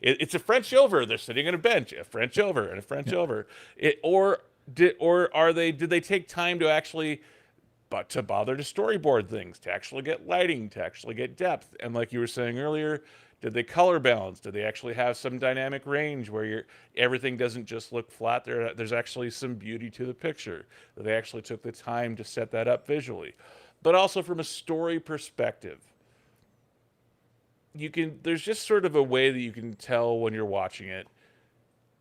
it's a French over. They're sitting on a bench, a French over and a French over. Did they take time to actually, to bother to storyboard things, to actually get lighting, to actually get depth, and like you were saying earlier, did they color balance? Did they actually have some dynamic range where everything doesn't just look flat? There's actually some beauty to the picture. That they actually took the time to set that up visually. But also from a story perspective, there's just sort of a way that you can tell when you're watching it.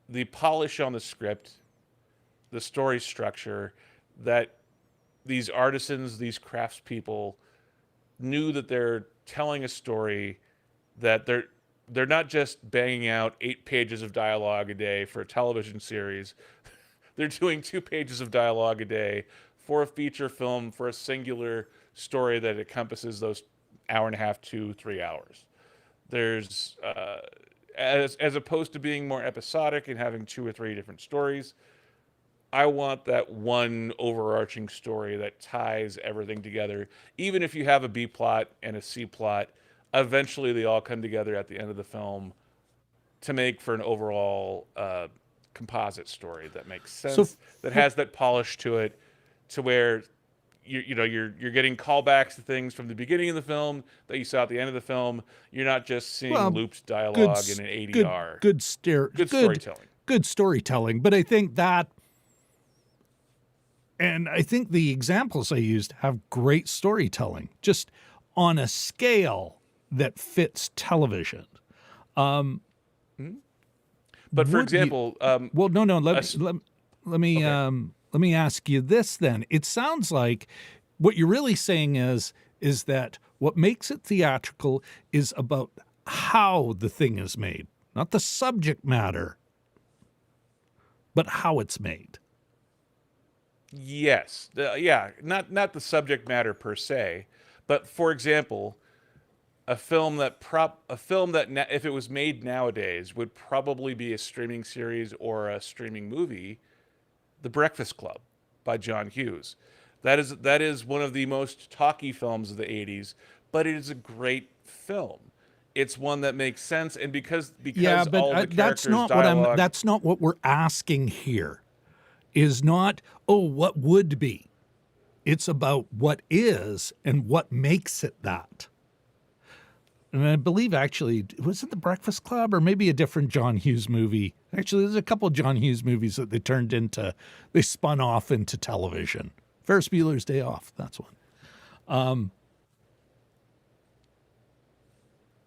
The polish on the script, the story structure, that these artisans, these craftspeople knew that they're telling a story, that they're not just banging out 8 pages of dialogue a day for a television series. They're doing 2 pages of dialogue a day for a feature film, for a singular story that encompasses those hour and a half, 2-3 hours. There's as opposed to being more episodic and having 2 or 3 different stories, I want that one overarching story that ties everything together. Even if you have a B plot and a C plot, eventually they all come together at the end of the film to make for an overall composite story that makes sense, that has that polish to it, to where you're getting callbacks to things from the beginning of the film that you saw at the end of the film. You're not just seeing looped dialogue in an ADR. Good storytelling. Good storytelling. But I think that, and I think the examples I used have great storytelling, just on a scale that fits television. But for example, let me ask you this then. It sounds like what you're really saying is that what makes it theatrical is about how the thing is made, not the subject matter, but how it's made. Yes. Not the subject matter per se, but for example, a film that if it was made nowadays would probably be a streaming series or a streaming movie, The Breakfast Club by John Hughes. That is one of the most talky films of the 80s, but it is a great film. It's one that makes sense, and because all the characters' dialogue, that's not what we're asking here. Is not, what would be. It's about what is and what makes it that. And I believe, actually, was it The Breakfast Club or maybe a different John Hughes movie? Actually, there's a couple of John Hughes movies that they spun off into television. Ferris Bueller's Day Off, that's one.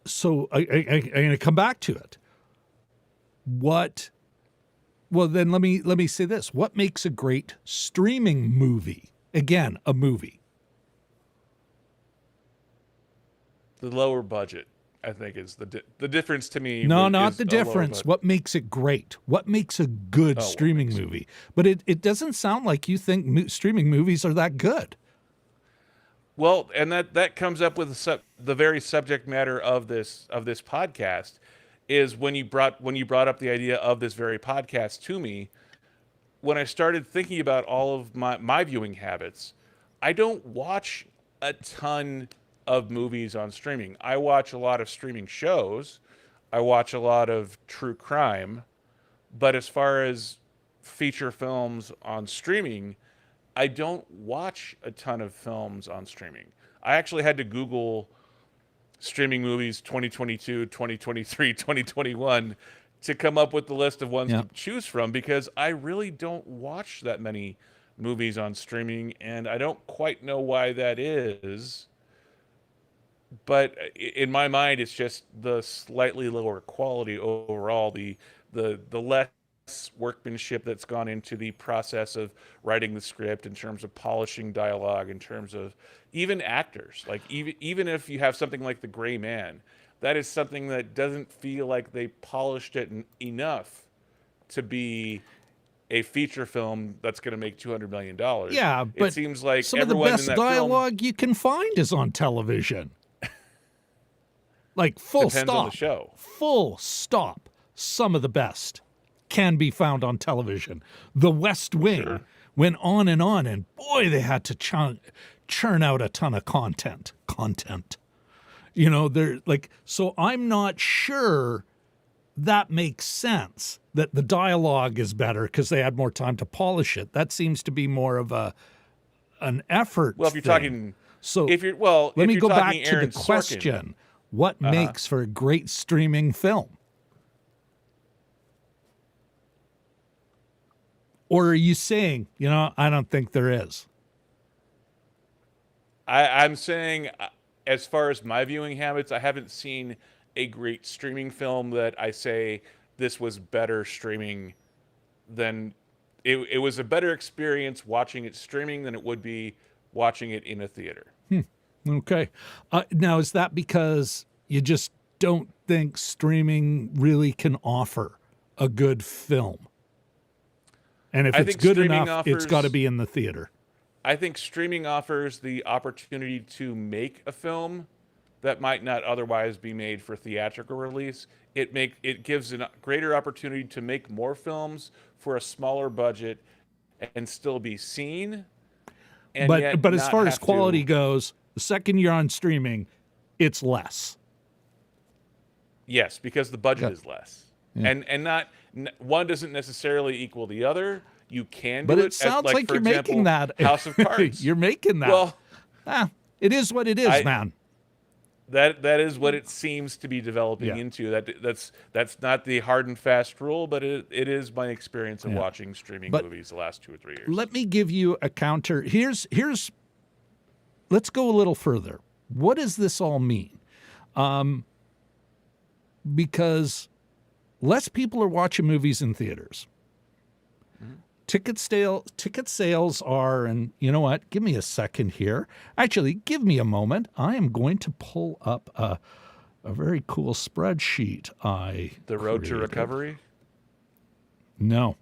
So I'm going to come back to it. Well, then let me say this. What makes a great streaming movie? Again, a movie. The lower budget, I think, is the difference to me. No, not the difference. What makes it great? What makes a good streaming movie? But it doesn't sound like you think streaming movies are that good. Well, and that comes up with the very subject matter of this podcast is when you brought up the idea of this very podcast to me. When I started thinking about all of my viewing habits, I don't watch a ton of movies on streaming. I watch a lot of streaming shows. I watch a lot of true crime, but as far as feature films on streaming, I don't watch a ton of films on streaming. I actually had to Google streaming movies 2022, 2023, 2021 to come up with the list of ones Yeah. to choose from because I really don't watch that many movies on streaming and I don't quite know why that is. But in my mind, it's just the slightly lower quality overall, the less workmanship that's gone into the process of writing the script in terms of polishing dialogue, in terms of even actors. Like even if you have something like The Gray Man, that is something that doesn't feel like they polished it enough to be a feature film that's going to make $200 million. Yeah, It but seems like some of the everyone in best that dialogue you can find is on television. Like full Depends stop. on the show. Full stop. Some of the best can be found on television. The West Wing went on, and boy, they had to churn out a ton of content. You know, they're like, so I'm not sure that makes sense that the dialogue is better because they had more time to polish it. That seems to be more of an effort. Well, if you're thing. talking, So if you're let if me you're go back talking to Aaron the question. Sorkin, What makes for a great streaming film? Or are you saying, you know, I don't think there is? I'm saying, as far as my viewing habits, I haven't seen a great streaming film that I say this was better streaming than it was a better experience watching it streaming than it would be watching it in a theater. Okay. Now, is that because you just don't think streaming really can offer a good film? And if I it's think good streaming enough, it's offers- got to be in the theater. I think streaming offers the opportunity to make a film that might not otherwise be made for theatrical release. It gives a greater opportunity to make more films for a smaller budget and still be seen. And yet But as not far as have quality to, goes, the second you're on streaming, it's less. yes, because the budget Yeah. is less, Yeah. and not one doesn't necessarily equal the other. You can do But it. it sounds as, like for you're example, making that. House of Cards. You're making that. Well, It is what it is, man. that is what it seems to be developing Yeah. into. That's not the hard and fast rule, but it is my experience of Yeah. watching streaming But movies the last 2 or 3 years. Let me give you a counter. Let's go a little further. What does this all mean? Because less people are watching movies in theaters. Ticket sales are, and you know what? Give me a second here. Actually, give me a moment. I am going to pull up a very cool spreadsheet The Road to created. Recovery. No.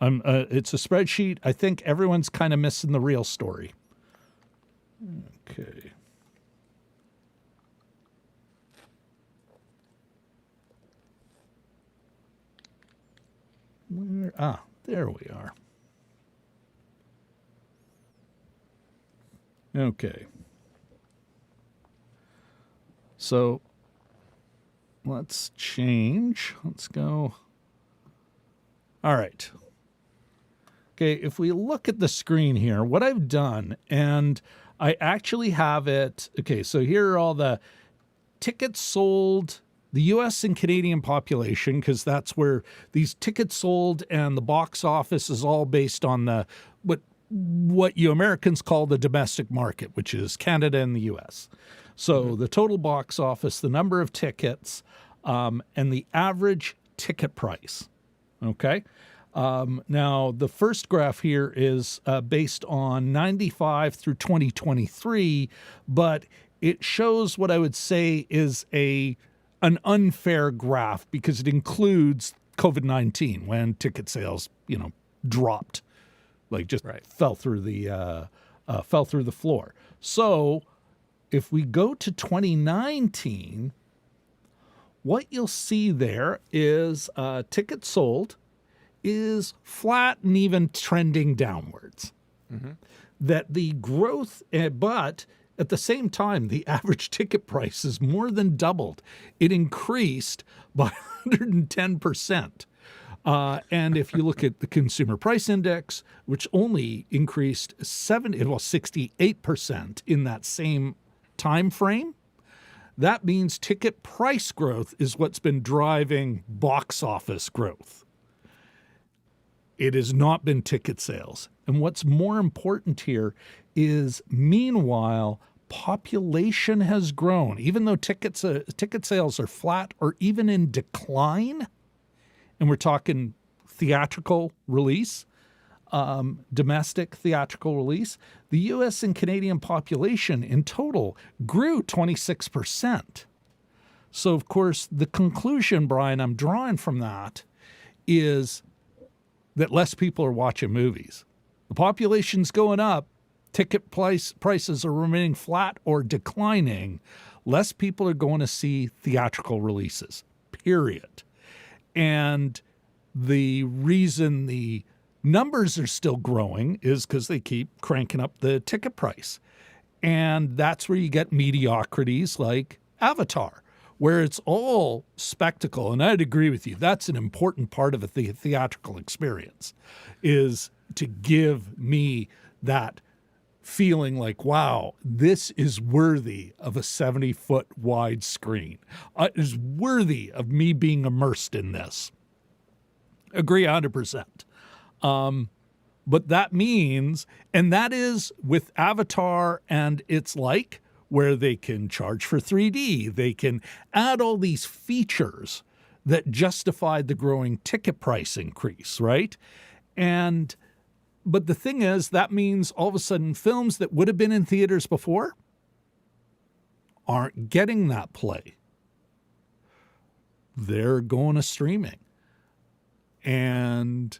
It's a spreadsheet. I think everyone's kind of missing the real story. Okay. There we are. Okay. So let's change. Let's go. All right. Okay, if we look at the screen here, what I've done, and I actually have it. Okay, so here are all the tickets sold, the U.S. and Canadian population, because that's where these tickets sold, and the box office is all based on the what you Americans call the domestic market, which is Canada and the U.S. So the total box office, the number of tickets, and the average ticket price. Okay. Now, the first graph here is based on 95 through 2023, but it shows what I would say is an unfair graph because it includes COVID-19 when ticket sales, dropped, like just fell through the fell through the floor. So if we go to 2019, what you'll see there is tickets sold is flat and even trending downwards. That the growth, but at the same time, the average ticket price is more than doubled. It increased by 110%. And if you look at the Consumer Price Index, which only increased 68% in that same time frame, that means ticket price growth is what's been driving box office growth. It has not been ticket sales. And what's more important here is, meanwhile, population has grown. Even though ticket sales are flat or even in decline, and we're talking theatrical release, domestic theatrical release, the U.S. and Canadian population in total grew 26%. So, of course, the conclusion, Brian, I'm drawing from that is that less people are watching movies. The population's going up, ticket prices are remaining flat or declining. Less people are going to see theatrical releases, period. And the reason the numbers are still growing is because they keep cranking up the ticket price. And that's where you get mediocrities like Avatar, where it's all spectacle. And I'd agree with you. That's an important part of a theatrical experience, is to give me that feeling like, wow, this is worthy of a 70-foot wide screen. It is worthy of me being immersed in this. Agree 100%. But that means, and that is with Avatar and its like, where they can charge for 3D. They can add all these features that justified the growing ticket price increase, right? But the thing is, that means all of a sudden films that would have been in theaters before aren't getting that play. They're going to streaming. And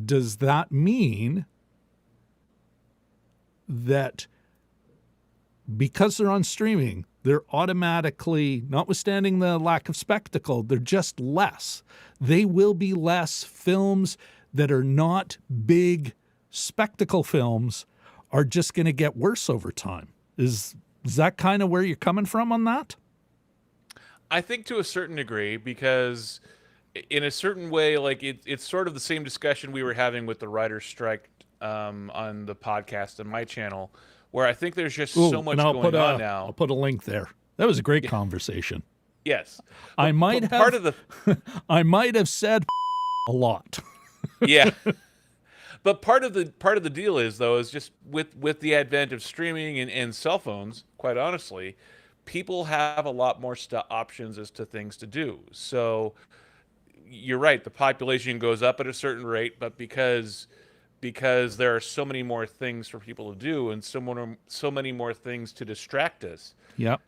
does that mean that because they're on streaming, they're automatically, notwithstanding the lack of spectacle, they're just less? They will be less. Films that are not big spectacle films are just going to get worse over time. Is that kind of where you're coming from on that? I think to a certain degree, because in a certain way, like it's sort of the same discussion we were having with the writer's strike on the podcast on my channel, where I think there's just so much going on now. I'll put a link there. That was a great conversation. Yes. I might have said a lot. Yeah. But part of the deal is, though, is just with the advent of streaming and cell phones, quite honestly, people have a lot more options as to things to do. So you're right, the population goes up at a certain rate, but because there are so many more things for people to do and so many more things to distract us. Yep.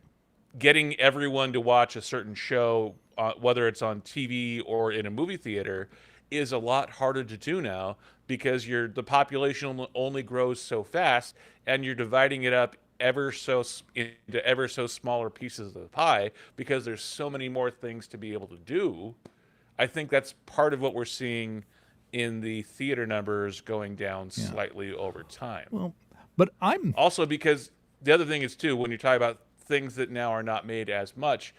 Getting everyone to watch a certain show, whether it's on TV or in a movie theater, is a lot harder to do now, because the population only grows so fast, and you're dividing it up into ever so smaller pieces of the pie, because there's so many more things to be able to do. I think that's part of what we're seeing in the theater numbers going down slightly over time. Well, but I'm also, because the other thing is too, when you talk about things that now are not made as much,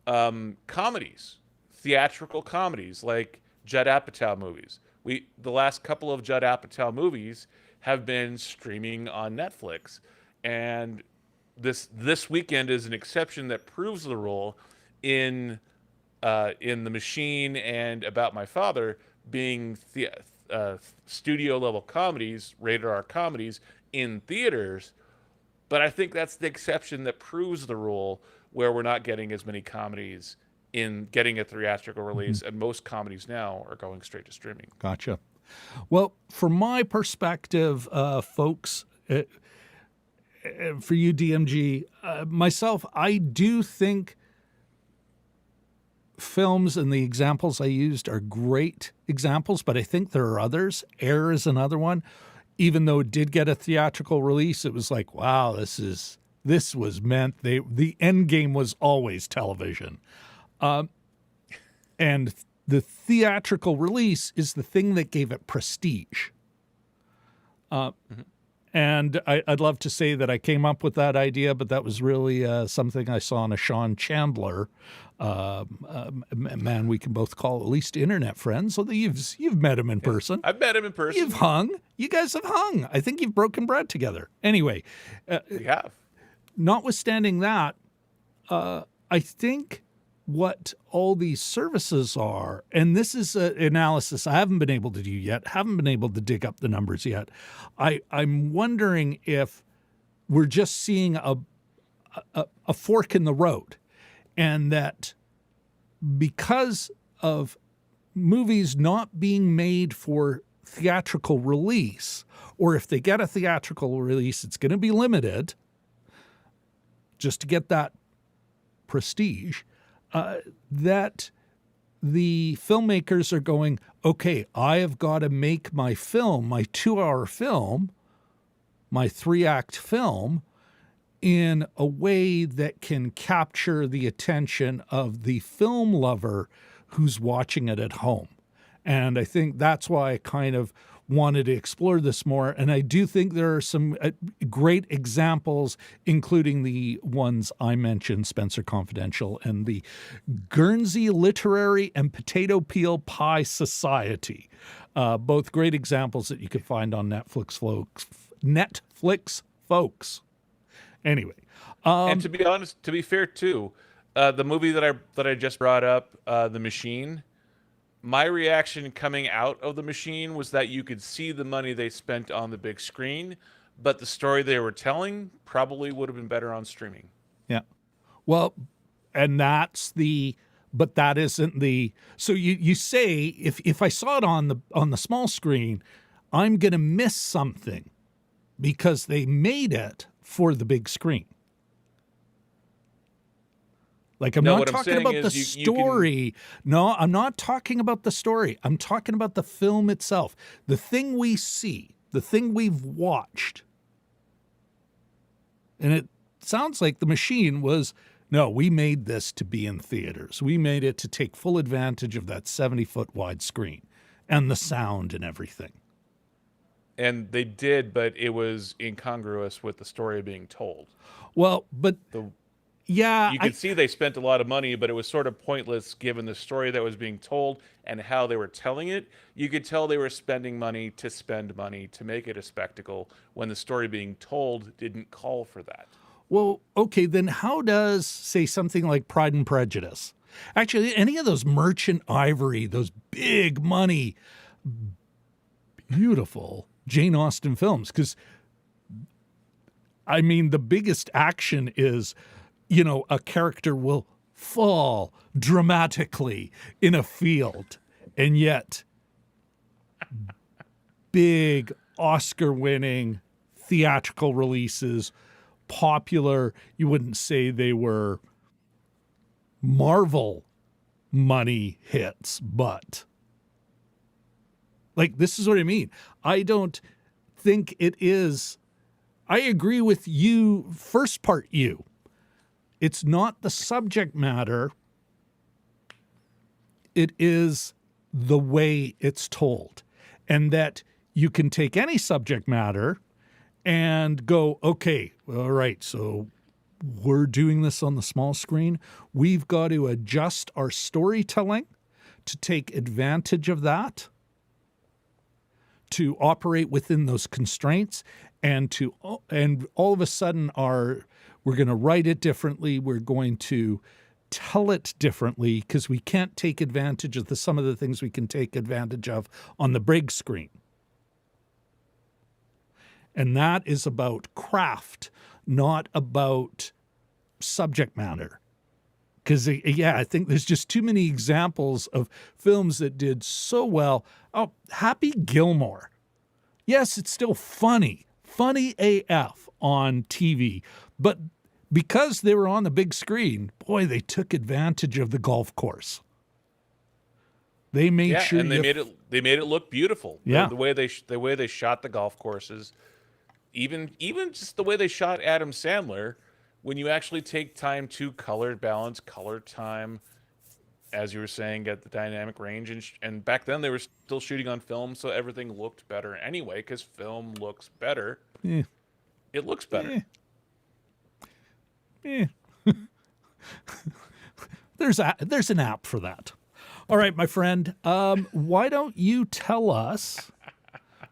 comedies, theatrical comedies like Judd Apatow movies. The last couple of Judd Apatow movies have been streaming on Netflix, and this weekend is an exception that proves the rule in The Machine and About My Father being studio level comedies, rated R comedies in theaters. But I think that's the exception that proves the rule, where we're not getting as many comedies in getting a theatrical release, and most comedies now are going straight to streaming. Gotcha. Well, from my perspective, folks, for you, DMG, myself, I do think films and the examples I used are great examples, but I think there are others. Air is another one. even though it did get a theatrical release, it was like, wow, this was meant. The end game was always television. And the theatrical release is the thing that gave it prestige. And I'd love to say that I came up with that idea, but that was really something I saw in a Sean Chandler, man we can both call at least internet friends. So that you've met him in person. I've met him in person. You've hung. You guys have hung. I think you've broken bread together. Anyway. We have. Notwithstanding that, I think what all these services are, and this is an analysis I haven't been able to do yet, haven't been able to dig up the numbers yet. I'm wondering if we're just seeing a fork in the road, and that because of movies not being made for theatrical release, or if they get a theatrical release, it's going to be limited just to get that prestige, that the filmmakers are going, okay, I have got to make my film, my 2-hour film, my 3-act film, in a way that can capture the attention of the film lover who's watching it at home. And I think that's why I kind of wanted to explore this more. And I do think there are some great examples, including the ones I mentioned, Spencer Confidential and the Guernsey Literary and Potato Peel Pie Society. Both great examples that you can find on Netflix, folks. Anyway. And to be honest, to be fair too, the movie that I just brought up, The Machine, my reaction coming out of The Machine was that you could see the money they spent on the big screen, but the story they were telling probably would have been better on streaming. Yeah. Well, and but that isn't so you say, if I saw it on the small screen, I'm going to miss something because they made it for the big screen. Like, I'm not talking about the story. No, I'm not talking about the story. I'm talking about the film itself. The thing we see, the thing we've watched. And it sounds like The Machine was, no, we made this to be in theaters. We made it to take full advantage of that 70-foot wide screen and the sound and everything. And they did, but it was incongruous with the story being told. Well, but... Yeah, you could see they spent a lot of money, but it was sort of pointless given the story that was being told and how they were telling it. You could tell they were spending money to spend money to make it a spectacle when the story being told didn't call for that. Well, okay, then how does, say, something like Pride and Prejudice, actually any of those Merchant Ivory, those big money, beautiful Jane Austen films, because, I mean, the biggest action is, you know, a character will fall dramatically in a field, and yet big Oscar-winning theatrical releases, popular, you wouldn't say they were Marvel money hits, but like, this is what I mean. I don't think it is. I agree with you, first part you. It's not the subject matter. It is the way it's told. And that you can take any subject matter and go, okay, all right, so we're doing this on the small screen. We've got to adjust our storytelling to take advantage of that, to operate within those constraints, and all of a sudden we're going to write it differently. We're going to tell it differently because we can't take advantage of some of the things we can take advantage of on the big screen. And that is about craft, not about subject matter. Because, yeah, I think there's just too many examples of films that did so well. Oh, Happy Gilmore. Yes, it's still funny AF on TV. But because they were on the big screen, boy, they took advantage of the golf course. They made Yeah, sure and they made it look beautiful. Yeah. The way they shot the golf courses, even just the way they shot Adam Sandler, when you actually take time to color balance, color time, as you were saying, get the dynamic range, and back then they were still shooting on film, so everything looked better anyway, because film looks better. Eh, It looks better. eh. There's an app for that. All right, my friend. Why don't you tell us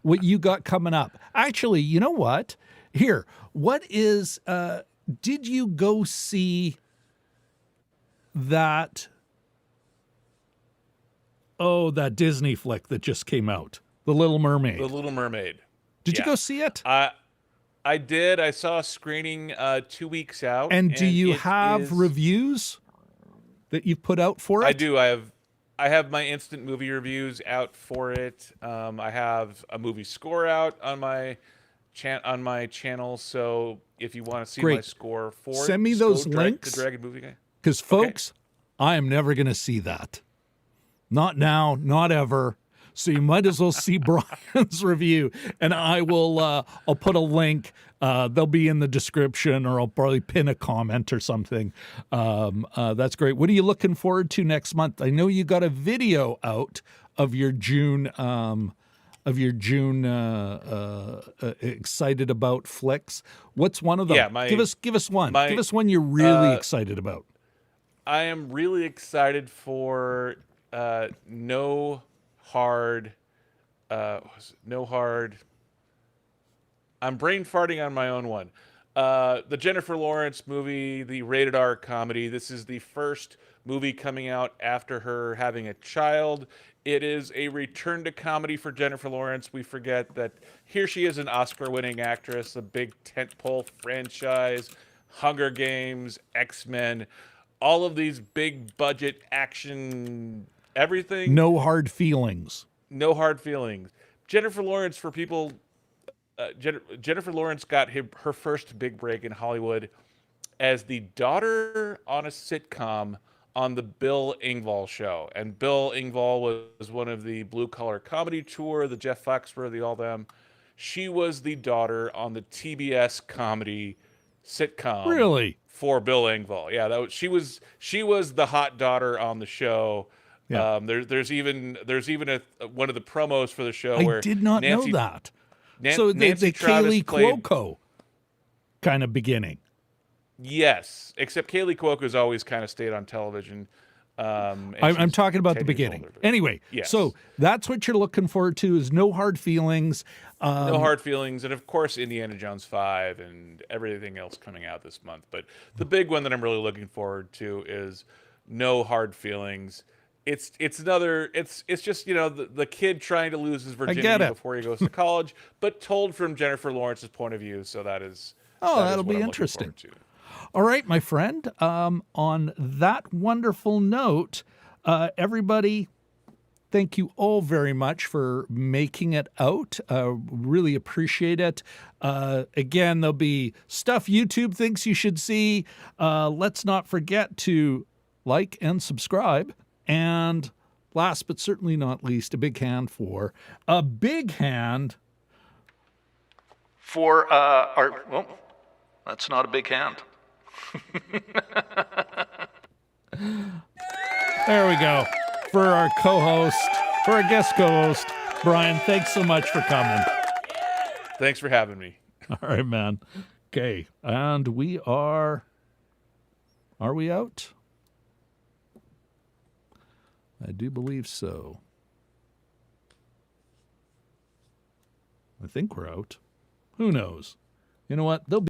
what you got coming up? Actually, you know what? Here, what is? Did you go see that? Oh, that Disney flick that just came out, The Little Mermaid. The Little Mermaid. Did you go see it? I did. I saw a screening 2 weeks out. And do you it have is- reviews that you've put out for it? I do. I have my instant movie reviews out for it. I have a movie score out on my channel. So if you want to see my score for it, send me just those go links. to Dragon Movie Guy. Because, folks, I am never going to see that. Not now, not ever. So you might as well see Brian's review, and I will. I'll put a link. They'll be in the description, or I'll probably pin a comment or something. That's great. What are you looking forward to next month? I know you got a video out of your June. Excited about flicks. What's one of them? Yeah, give us one. Give us one you're really excited about. I am really excited for No Hard. I'm brain farting on my own one. The Jennifer Lawrence movie, the rated R comedy. This is the first movie coming out after her having a child. It is a return to comedy for Jennifer Lawrence. We forget that here she is, an Oscar-winning actress, a big tentpole franchise, Hunger Games, X-Men, all of these big budget action, everything. No hard feelings. No hard feelings. Jennifer Lawrence, for people, Jennifer Lawrence got her first big break in Hollywood as the daughter on a sitcom on the Bill Engvall show. And Bill Engvall was one of the Blue Collar Comedy Tour, the Jeff Foxworthy, all them. She was the daughter on the TBS comedy sitcom. Really? For Bill Engvall. Yeah, she was the hot daughter on the show. Yeah. There's even one of the promos for the show where I did not know that. So Nancy the Travis Kaylee played, Cuoco kind of beginning. Yes, except Kaylee Cuoco's always kind of stayed on television. I'm talking about the beginning. Older, anyway, yes. So that's what you're looking forward to is No Hard Feelings. No hard feelings, and of course Indiana Jones 5 and everything else coming out this month. But the big one that I'm really looking forward to is No Hard Feelings. It's just the kid trying to lose his virginity before he goes to college, but told from Jennifer Lawrence's point of view. So that'll be interesting. All right, my friend. On that wonderful note, everybody, thank you all very much for making it out. Really appreciate it. Again, there'll be stuff YouTube thinks you should see. Let's not forget to like and subscribe. And last but certainly not least, a big hand for that's not a big hand. There we go. For our guest co-host, Brian, thanks so much for coming. Thanks for having me. All right, man. Okay, and we are we out? I do believe so. I think we're out. Who knows? You know what? They'll be